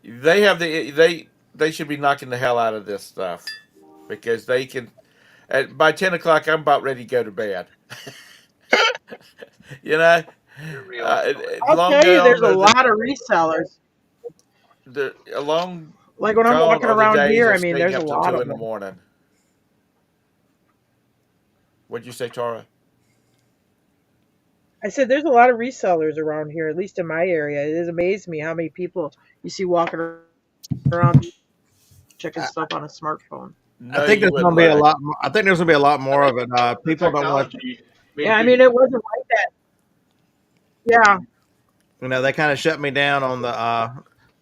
they should be knocking the hell out of this stuff, because they can. By 10 o'clock, I'm about ready to go to bed. you know, I'll long tell you, there's a gone are lot of resellers. long Like when I'm gone walking are the around days here, of I mean, staying there's a up till lot 2 of in the them. morning. What'd you say, Tara? I said there's a lot of resellers around here, at least in my area. It has amazed me how many people you see walking around checking stuff on a smartphone. No, I think you there's going wouldn't to be a lie. lot. I think there's going to be a lot more of it. People don't want. Yeah, I mean, it wasn't like that. Yeah. They kind of shut me down on the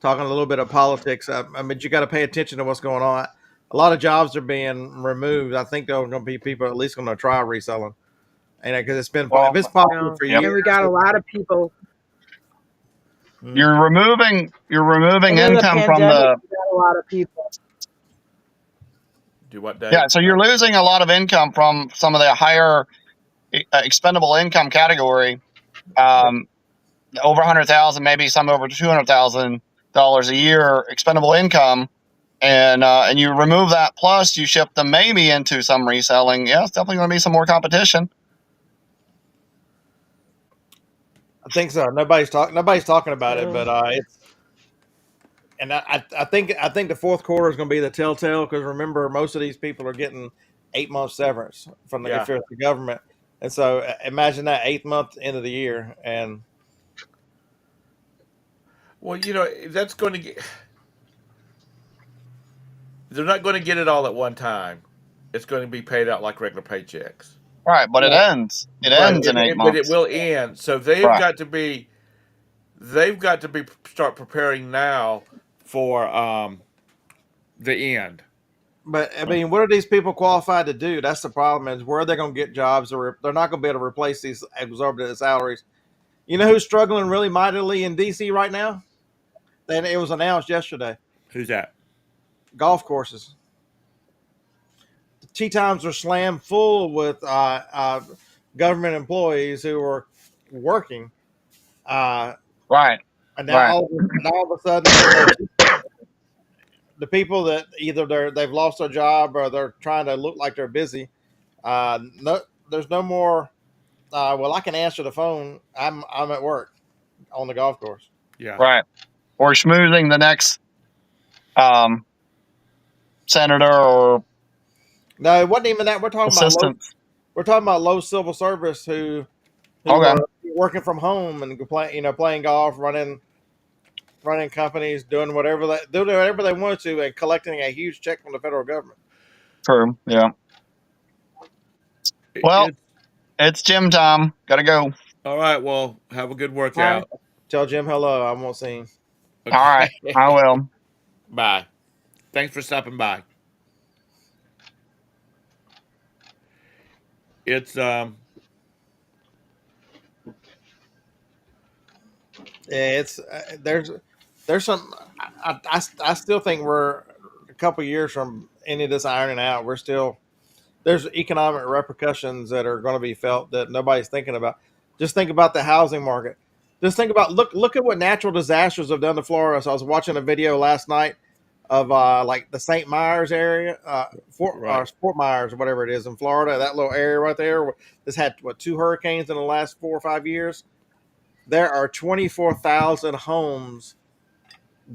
talking a little bit of politics. I mean, you got to pay attention to what's going on. A lot of jobs are being removed. I think there are going to be people at least going to try reselling, and because it's been Well, if it's popular for And years. we got a lot of people. You're removing And then the income from pandemic, the we got a lot of people. Do what, Dave? yeah. So you're losing a lot of income from some of the higher expendable income category. Over 100,000, maybe some over $200,000 a year expendable income, and you remove that, plus you ship them maybe into some reselling. Yeah, it's definitely going to be some more competition. I think so. Nobody's talking about it, but it's. And I think the fourth quarter is going to be the telltale, because remember, most of these people are getting 8 months severance from Yeah. the government, and so imagine that 8th month end of the year, and Well, that's going to get. They're not going to get it all at one time. It's going to be paid out like regular paychecks. Right, but it ends. It ends in 8 But it months. will end. So they've Right. got to be. They've got to be start preparing now for the end. But I mean, what are these people qualified to do? That's the problem. Is where are they going to get jobs, or they're not going to be able to replace these exorbitant salaries. You know who's struggling really mightily in DC right now? And it was announced yesterday. Who's that? Golf courses. The tee times are slammed full with government employees who are working. Right. And now, Right. all of a sudden, the people that either they've lost their job or they're trying to look like they're busy. There's no more. Well, I can answer the phone. I'm at work on the golf course. Yeah. Right. Or schmoozing the next senator or No, it wasn't even that. We're talking assistant. about low civil service who Okay. are working from home and playing golf, running companies, doing whatever they wanted to, and collecting a huge check from the federal government. True. Yeah. Well, it's gym time. Gotta go. All right. Well, have a good workout. Tell Jim hello. I won't see him. Okay. All right. I will. Bye. Thanks for stopping by. it's Yeah, it's there's some. I still think we're a couple years from any of this ironing out. We're still there's economic repercussions that are going to be felt that nobody's thinking about. Just think about the housing market. Just think about look at what natural disasters have done to Florida. So I was watching a video last night of like the St. Myers area, right. Fort Myers or whatever it is in Florida. That little area right there. This had what 2 hurricanes in the last 4 or 5 years. There are 24,000 homes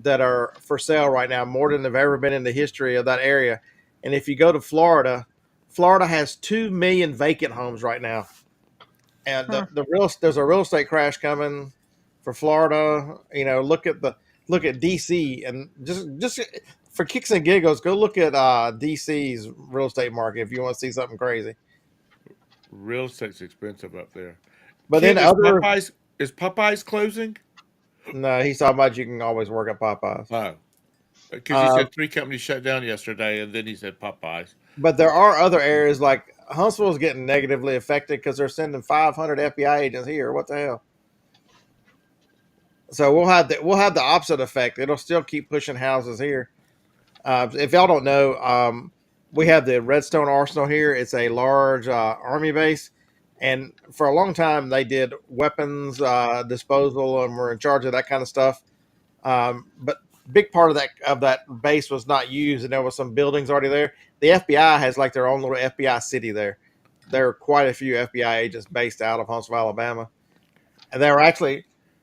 that are for sale right now, more than have ever been in the history of that area. And if you go to Florida, Florida has 2 million vacant homes right now. And Huh. there's a real estate crash coming for Florida. You know, look at DC and just for kicks and giggles, go look at DC's real estate market if you want to see something crazy. Real estate's expensive up there. But Kid, then other is Popeyes closing? no, he's talking about you can always work at Popeyes. Oh, because he Uh, said 3 companies shut down yesterday, and then he said Popeyes. But there are other areas like Huntsville's getting negatively affected because they're sending 500 FBI agents here. What the hell? So we'll have the opposite effect. It'll still keep pushing houses here. If y'all don't know, we have the Redstone Arsenal here. It's a large army base, and for a long time they did weapons disposal and were in charge of that kind of stuff. But big part of that base was not used, and there was some buildings already there. The FBI has like their own little FBI city there. There are quite a few FBI agents based out of Huntsville, Alabama, and there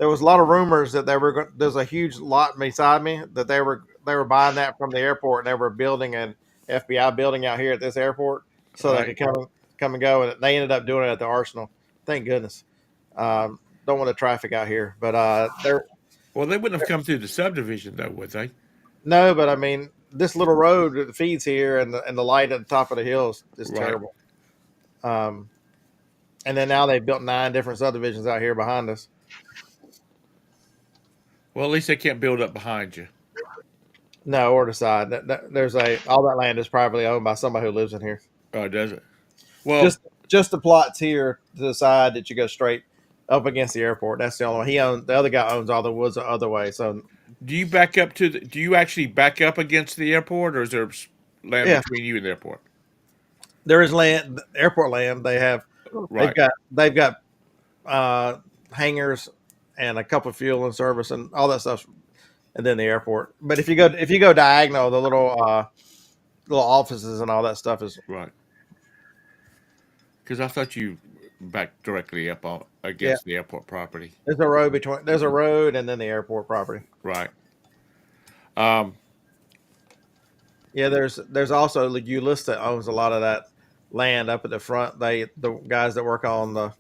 was a lot of rumors that there's a huge lot beside me that they were buying that from the airport, and they were building an FBI building out here at this airport so they Right. could come and go, and they ended up doing it at the Arsenal. Thank goodness. Don't want the traffic out here, but they're Well, they wouldn't have come through the subdivision, though, would they? no, but I mean, this little road that feeds here and the light at the top of the hill is Right. terrible. And then now they've built 9 different subdivisions out here behind us. Well, at least they can't build up behind you. No, or the side. There's all that land is privately owned by somebody who lives in here. Oh, does it? Well, Just the plots here to the side that you go straight up against the airport. That's the only one. The other guy owns all the woods the other way. So do you back up to do you actually back up against the airport, or is there land Yeah. between you and the airport? there is land, airport land. Right. They've got hangars and a couple of fuel and service and all that stuff, and then the airport. But if you go diagonal, the little offices and all that stuff is Right. Because I thought you backed directly up against the airport property. there's a road and then the airport property. Right. Yeah, there's also Ulista owns a lot of that land up at the front. The guys that work on the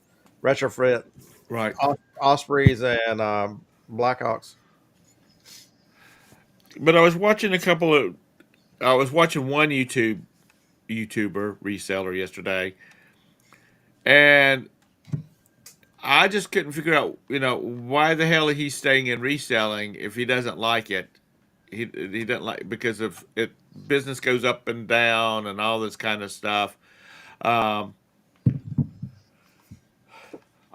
retrofit Right. Ospreys and Blackhawks. But I was watching one YouTuber reseller yesterday, and I just couldn't figure out, why the hell he's staying in reselling if he doesn't like it. He doesn't like because of it. Business goes up and down and all this kind of stuff. So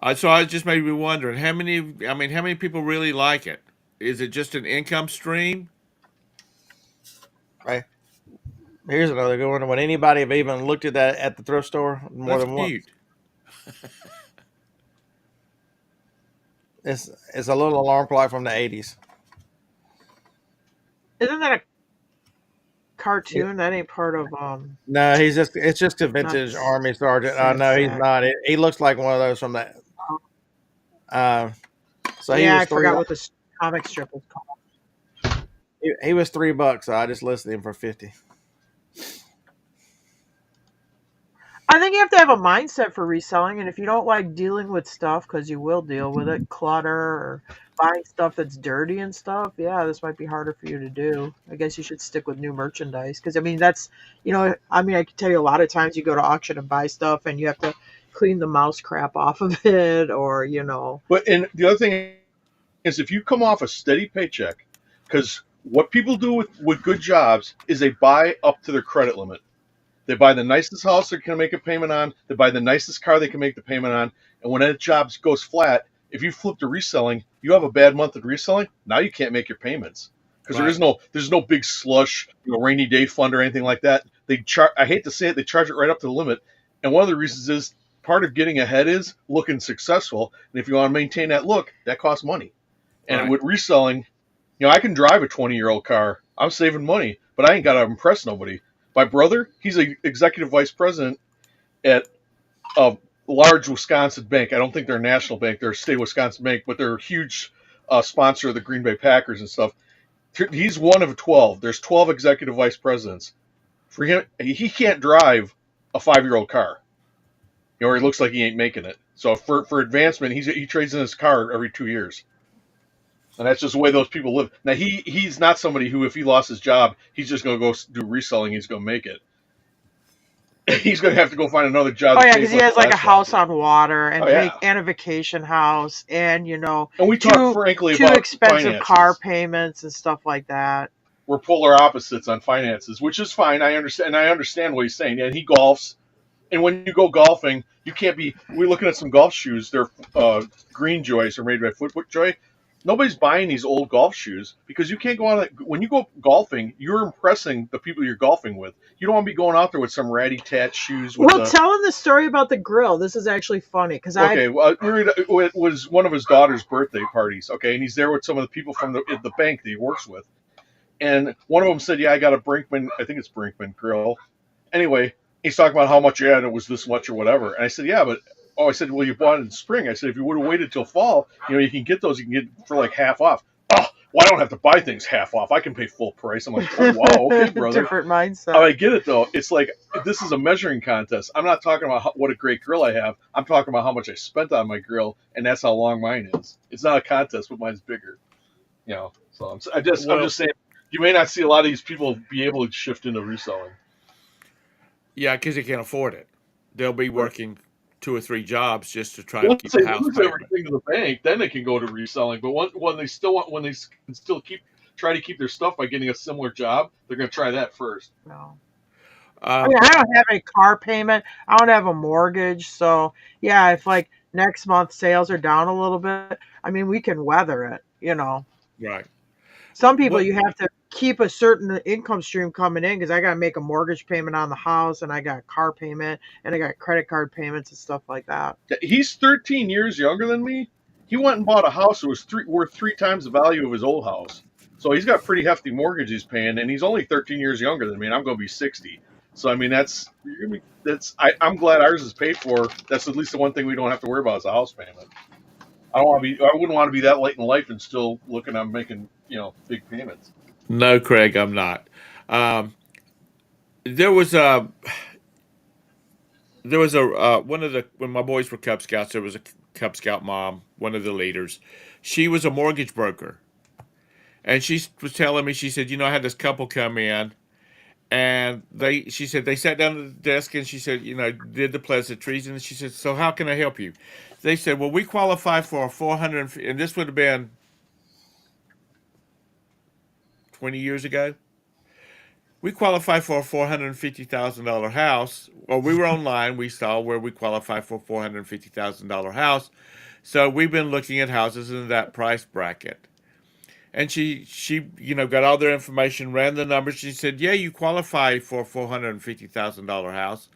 I just made me wondering how many people really like it? Is it just an income stream? Right. Here's another good one. Would anybody have even looked at that at the thrift store more That's than once? cute. It's a little alarm clock from the 80s. Isn't that a cartoon? That ain't part of No, it's just a vintage Not army sergeant. No, he's Sack. not. He looks like one of those from that. So he yeah, was I forgot $3. what this comic strip was called. He was $3, so I just listed him for 50. I think you have to have a mindset for reselling, and if you don't like dealing with stuff, because you will deal with it, clutter or buying stuff that's dirty and stuff, yeah, this might be harder for you to do. I guess you should stick with new merchandise, because that's, I can tell you a lot of times you go to auction and buy stuff, and you have to clean the mouse crap off of it, or But and the other thing is, if you come off a steady paycheck, because what people do with good jobs is they buy up to their credit limit. They buy the nicest house they can make a payment on. They buy the nicest car they can make the payment on. And when that job goes flat, if you flip to reselling, you have a bad month of reselling. Now you can't make your payments because there's no big slush, rainy day fund or anything like that. I hate to say it, they charge it right up to the limit. And one of the reasons is part of getting ahead is looking successful. And if you want to maintain that look, that costs money. And Right. with reselling, I can drive a 20-year-old car. I'm saving money, but I ain't got to impress nobody. My brother, he's an executive vice president at a large Wisconsin bank. I don't think they're a national bank. They're a state of Wisconsin bank, but they're a huge sponsor of the Green Bay Packers and stuff. He's one of 12. There's 12 executive vice presidents. For him, he can't drive a 5-year-old car. Or he looks like he ain't making it. So for advancement, he trades in his car every 2 years. And that's just the way those people live. Now, he's not somebody who, if he lost his job, he's just going to go do reselling. He's going to make it. He's going to have to go find another job. Oh yeah, because he has like a house on water and Oh, yeah. and a vacation house, and And we talk frankly two about expensive finances. car payments and stuff like that. We're polar opposites on finances, which is fine. I understand what he's saying. And he golfs. And when you go golfing, you can't be. We're looking at some golf shoes. They're Green Joys. They're made by FootJoy. Nobody's buying these old golf shoes because you can't go on. When you go golfing, you're impressing the people you're golfing with. You don't want to be going out there with some ratty tat shoes. Well, tell him the story about the grill. This is actually funny because well, it was one of his daughter's birthday parties. Okay, and he's there with some of the people from the bank that he works with, and one of them said, "Yeah, I got a Brinkman. I think it's Brinkman grill." Anyway, he's talking about how much, and it was this much or whatever. And I said, "Yeah, but." Oh, I said, well, you bought it in spring. I said, if you would have waited till fall, you can get those. You can get for like half off. Oh, well, I don't have to buy things half off. I can pay full price. I'm like, oh, wow, okay, brother. Different mindset. Oh, I get it, though. It's like, this is a measuring contest. I'm not talking about what a great grill I have. I'm talking about how much I spent on my grill, and that's how long mine is. It's not a contest, but mine's bigger. So I'm just saying, you may not see a lot of these people be able to shift into reselling. Yeah, because they can't afford it. They'll be working 2 or 3 jobs just to try to keep the house lose payment. everything to the bank, then they can go to reselling. But when they can still try to keep their stuff by getting a similar job, they're going to try that first. No. I mean, I don't have a car payment. I don't have a mortgage. So yeah, if like next month sales are down a little bit, I mean, we can weather it. Right. Some people you have to keep a certain income stream coming in because I got to make a mortgage payment on the house, and I got car payment, and I got credit card payments and stuff like that. He's 13 years younger than me. He went and bought a house that was worth 3 times the value of his old house. So he's got pretty hefty mortgage he's paying, and he's only 13 years younger than me, and I'm going to be 60. So I mean, I'm glad ours is paid for. That's at least the one thing we don't have to worry about is a house payment. I wouldn't want to be that late in life and still looking at making big payments. No, Craig, I'm not. There was a when my boys were Cub Scouts, there was a Cub Scout mom, one of the leaders. She was a mortgage broker, and she was telling me, she said, I had this couple come in, and she said they sat down at the desk, and she said, did the pleasantries, and she said, so how can I help you? They said, well, we qualify for a 400, and this would have been 20 years ago. We qualify for a $450,000 house. Well, we were online. We saw where we qualify for a $450,000 house. So we've been looking at houses in that price bracket. And she got all their information, ran the numbers. She said, yeah, you qualify for a $450,000 house.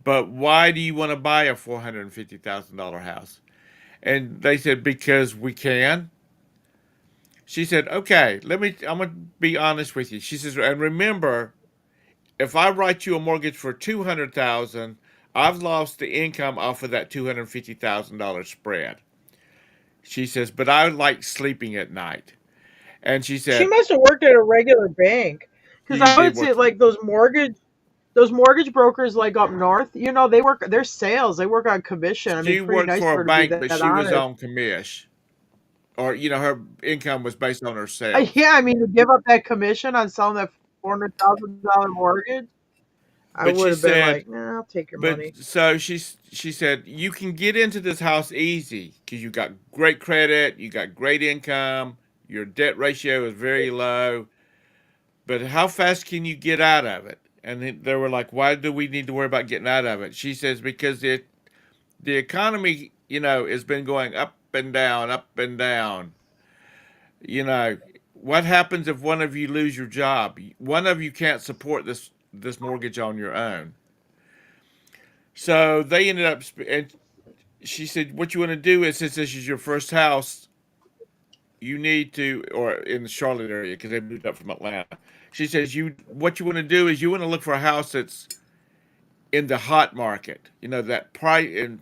But why do you want to buy a $450,000 house? And they said, because we can. She said, okay, I'm going to be honest with you. She says, and remember, if I write you a mortgage for $200,000, I've lost the income off of that $250,000 spread. She says, but I like sleeping at night. And she said, she must have worked at a regular bank, because I would say like those mortgage brokers like up north, they're sales. They work on commission. She worked for a bank, but she was on commission. Or, her income was based on her sales. Yeah, I mean, to give up that commission on selling that $400,000 mortgage, I would have been like, I'll take your money. So she said, you can get into this house easy because you got great credit, you got great income, your debt ratio is very low. But how fast can you get out of it? And they were like, "Why do we need to worry about getting out of it?" She says, "Because the economy, has been going up and down, up and down. You know, what happens if one of you lose your job? One of you can't support this mortgage on your own." So they ended up, and she said, "What you want to do is, since this is your first house, you need to, or in the Charlotte area, because they moved up from Atlanta." She says, what you want to do is you want to look for a house that's in the hot market. That price, and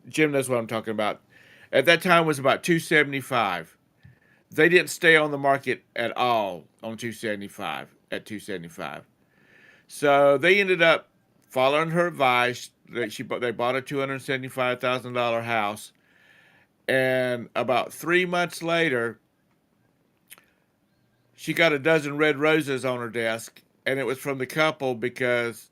Jim knows what I'm talking about. At that time was about 275. They didn't stay on the market at all on 275 at 275. So they ended up following her advice. They bought a $275,000 house, and about 3 months later, she got a dozen red roses on her desk, and it was from the couple because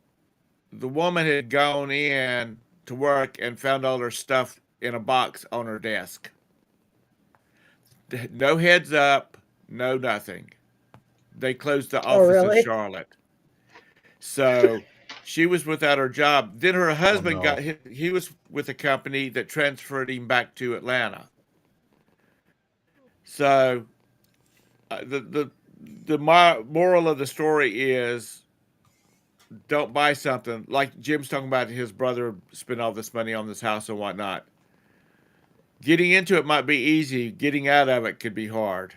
the woman had gone in to work and found all her stuff in a box on her desk. No heads up, no nothing. They closed the office really? in Charlotte. So she was without her job. Then her husband no. he was with a company that transferred him back to Atlanta. So the moral of the story is, don't buy something like Jim's talking about. His brother spent all this money on this house and whatnot. Getting into it might be easy. Getting out of it could be hard.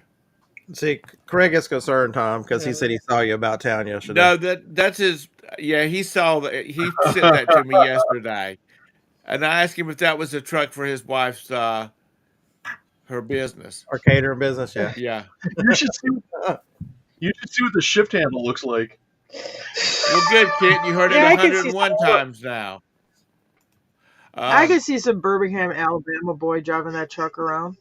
See, Craig is concerned, Tom, because he said he saw you about town yesterday. No, that's his. Yeah, he saw that. He sent that to me yesterday, and I asked him if that was a truck for his wife's her business. Or catering business, yeah. Yeah. You should see what the shift handle looks like. Well, good, kid. You heard it Yeah, I can see 101 some- times now. I could see some Birmingham, Alabama boy driving that truck around.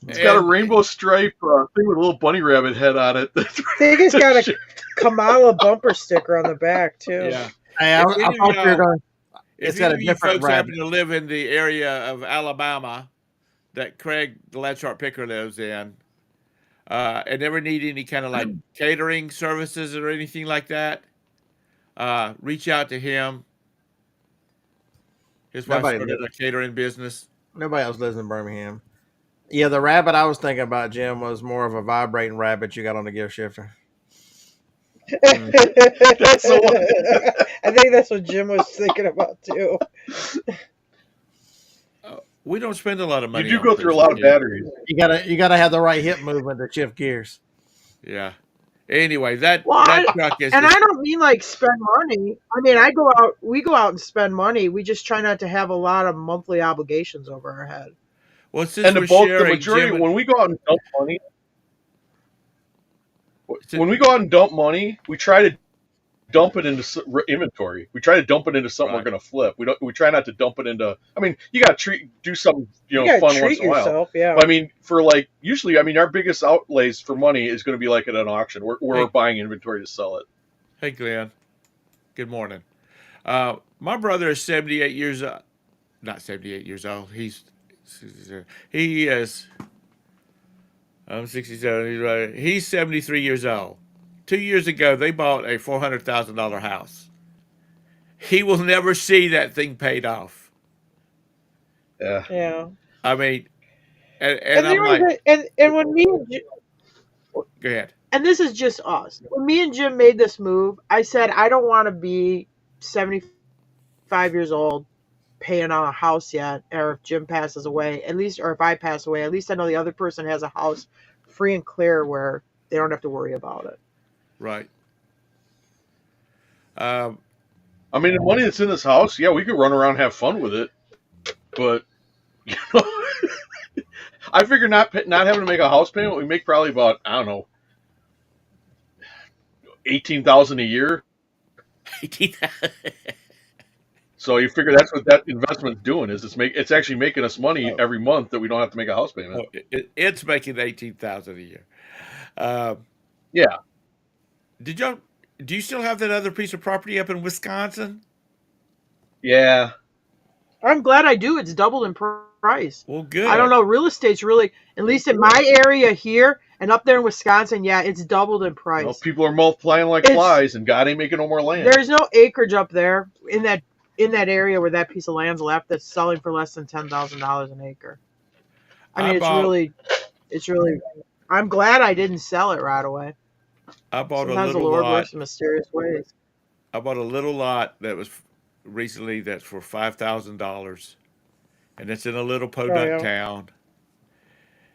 It's got a rainbow stripe thing with a little bunny rabbit head on it. I think it's got a Kamala bumper sticker on the back too. Yeah. Hey, I If any of thought you were y'all- going. If It's got any a of you different folks happen rabbit. to live in the area of Alabama that Craig, the Landshark Picker, lives in, and never need any kind of like catering services or anything like that, reach out to him. His wife Nobody started a catering business. Nobody else lives in Birmingham. Yeah, the rabbit I was thinking about, Jim, was more of a vibrating rabbit you got on the gift shifter. That's the one. I think that's what Jim was thinking about too. We don't spend a lot of money. You do on go through a lot of Christmas, batteries. You gotta have the right hip movement to shift gears. Yeah. Anyway, that Well, truck is. And just- I don't mean like spend money. I mean, we go out and spend money. We just try not to have a lot of monthly obligations over our head. well, since And we're the sharing, majority, Jim, when we go out and dump money, we try to dump it into inventory. We try to dump it into something Right. we're going to flip. We try not to dump it into. I mean, you got to do something You gotta fun treat once in a while. yourself, yeah. But I mean, usually, our biggest outlays for money is going to be like at an auction. We're buying inventory to sell it. Hey, Glenn. Good morning. My brother is 78 years old. Not 78 years old. He is. I'm 67. He's right. He's 73 years old. 2 years ago, they bought a $400,000 house. He will never see that thing paid off. Yeah. Yeah. I mean, and And, I'm like, and when me and go ahead. and this is just us. When me and Jim made this move, I said I don't want to be 75 years old paying on a house yet, or if Jim passes away, at least, or if I pass away, at least I know the other person has a house free and clear where they don't have to worry about it. Right. I mean, the money that's in this house, yeah, we could run around and have fun with it, but I figure not having to make a house payment, we make probably about $18,000 a year. So you figure that's what that investment's doing is it's actually making us money every month that we don't have to make a house payment. It's making $18,000 a year. Yeah. Do you still have that other piece of property up in Wisconsin? Yeah. I'm glad I do. It's doubled in price. Well, good. I don't know. Real estate's really, at least in my area here, And up there in Wisconsin, yeah, it's doubled in You price. know, people are multiplying like It's- flies, and God ain't making no more land. There's no acreage up there in that area where that piece of land's left that's selling for less than $10,000 an acre. I mean, it's really. I'm glad I didn't sell it right away. I bought Sometimes a the little Lord lot. works in mysterious ways. I bought a little lot that was recently that's for $5,000, and it's in a little podunk town.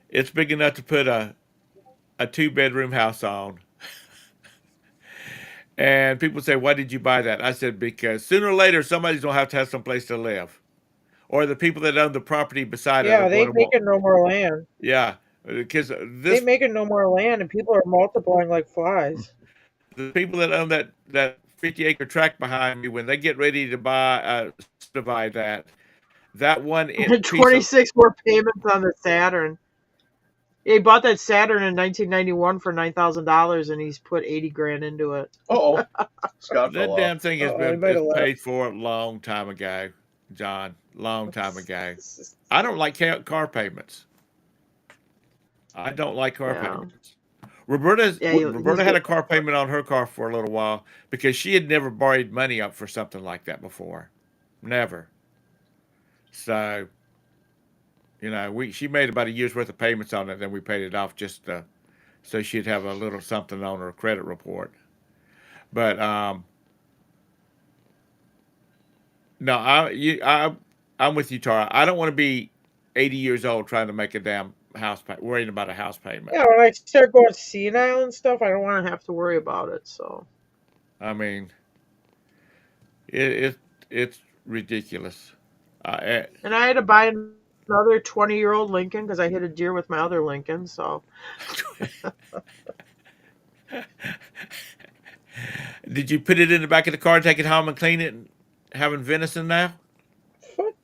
It's big enough to put a 2-bedroom house on. And people say, "Why did you buy that?" I said, "Because sooner or later somebody's gonna have some place to live, or the people that own the property beside it." Yeah, are they gonna making no more land. Yeah, because They this making no more land, and people are multiplying like flies. the people that own that 50-acre tract behind me, when they get ready to buy subdivide that one piece of 26 more payments on the Saturn. He bought that Saturn in 1991 for $9,000, and he's put 80 grand into it. Oh, Scott that fell damn off. thing has Oh, he been might have left. paid for a long time ago, John. Long time ago. I don't like car payments. I don't like car Yeah. payments. Roberta he's had a good. car payment on her car for a little while because she had never borrowed money up for something like that before. Never. So, you know, she made about a year's worth of payments on it, then we paid it off just so she'd have a little something on her credit report. But no, I'm with you, Tara. I don't want to be 80 years old trying to make a damn house worrying about a house payment. Yeah, when I start going senile and stuff, I don't want to have to worry about it. So, I mean, it's ridiculous. and I had to buy another 20-year-old Lincoln because I hit a deer with my other Lincoln. So, did you put it in the back of the car, take it home, and clean it, and having venison now? fuck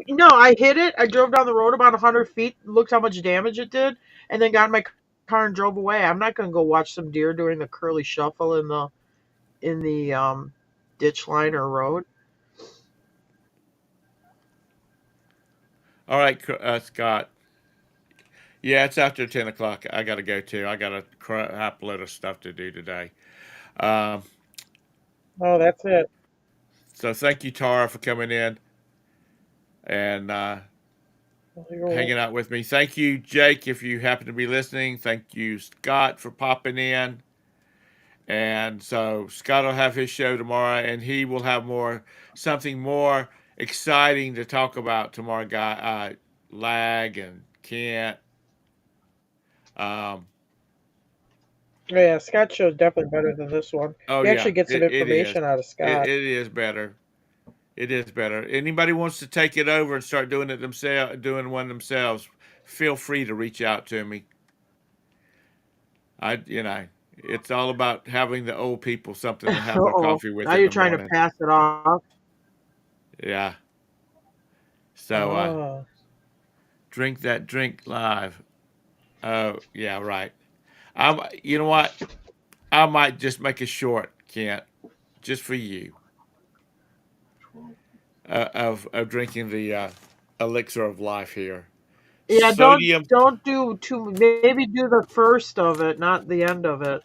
no. I hit it. I drove down the road about 100 feet, looked how much damage it did, and then got in my car and drove away. I'm not going to go watch some deer doing the curly shuffle in the ditch line or road. All right, Scott. Yeah, it's after 10 o'clock. I got to go too. I got a crap load of stuff to do today. Oh, that's it. So thank you, Tara, for coming in and hanging out with me. Thank you, Jake, if you happen to be listening. Thank you, Scott, for popping in. And so Scott will have his show tomorrow, and he will have something more exciting to talk about tomorrow. Lag and Kent. Yeah, Scott's show is definitely better than this one. Oh, You yeah, actually get some information out of Scott. It is better. It is better. Anybody wants to take it over and start doing it themselves, doing one themselves, feel free to reach out to me. It's all about having the old people something to have their coffee with. Now in you're the trying morning. to pass it off. Yeah. So drink that drink live. Oh yeah, right. You know what? I might just make it short, Kent, just for you. Of drinking the elixir of life here. Yeah, Sodium. don't do too. Maybe do the first of it, not the end of it.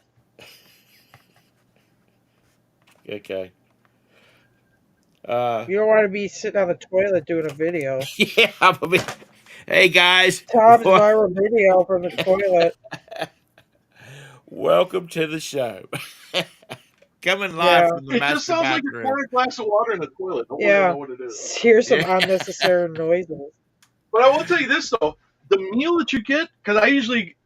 Okay. You don't want to be sitting on the toilet doing a video. Yeah, hey guys. Tom's viral video from the toilet. Welcome to the show. Coming live from the It master just sounds like you're bathroom. pouring a glass of water in the toilet. Don't Yeah. know what it is. Here's some unnecessary noises. But I will tell you this though, the meal that you get, because I usually,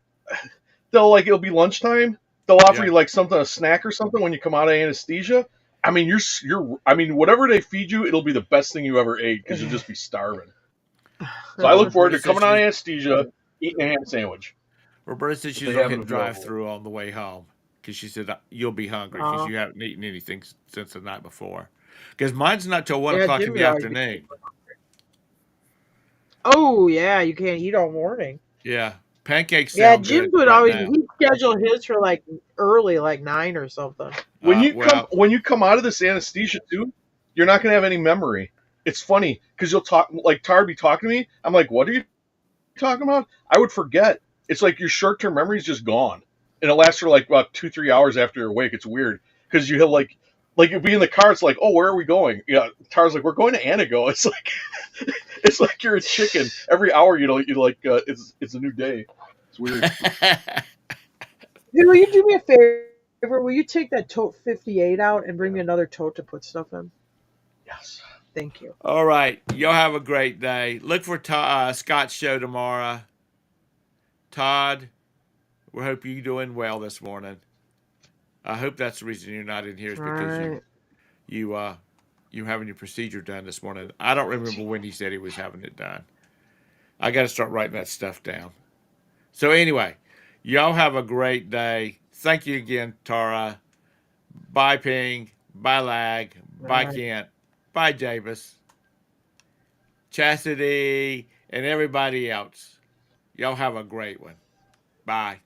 it'll be lunchtime. They'll offer you like something, a snack or something when you come out of anesthesia. I mean, whatever they feed you, it'll be the best thing you ever ate because you'll just be starving. So I look forward to coming out of anesthesia, eating a ham sandwich. Roberta said she's going to hit drive-through on the way home because she said you'll be hungry because you haven't eaten anything since the night before. Because mine's not till 1 o'clock in the afternoon. Oh yeah, you can't eat all morning. Yeah, pancakes. Yeah, Jim would always he scheduled his for like early, like 9 or something. When you come out of this anesthesia too, you're not going to have any memory. It's funny because you'll talk like Tar be talking to me. I'm like, what are you talking about? I would forget. it's like your short term memory is just gone, and it lasts for like about 2-3 hours after you're awake. It's weird because you have like you'll be in the car. It's like, oh, where are we going? Yeah, Tara's like, we're going to Anago. It's like it's like you're a chicken. Every hour, you like it's a new day. It's weird. Hey, will you do me a favor? Will you take that tote 58 out and bring me another tote to put stuff in? Yes. Thank you. All right. Y'all have a great day. Look for Scott's show tomorrow. Todd, we hope you're doing well this morning. I hope that's the reason you're not in here is because Right. you having your procedure done this morning. I don't remember when he said he was having it done. I got to start writing that stuff down. So anyway, y'all have a great day. Thank you again, Tara. Bye, Ping. Bye, Lag. Bye, Bye. Kent. Bye, Javis. Chastity and everybody else. Y'all have a great one. Bye.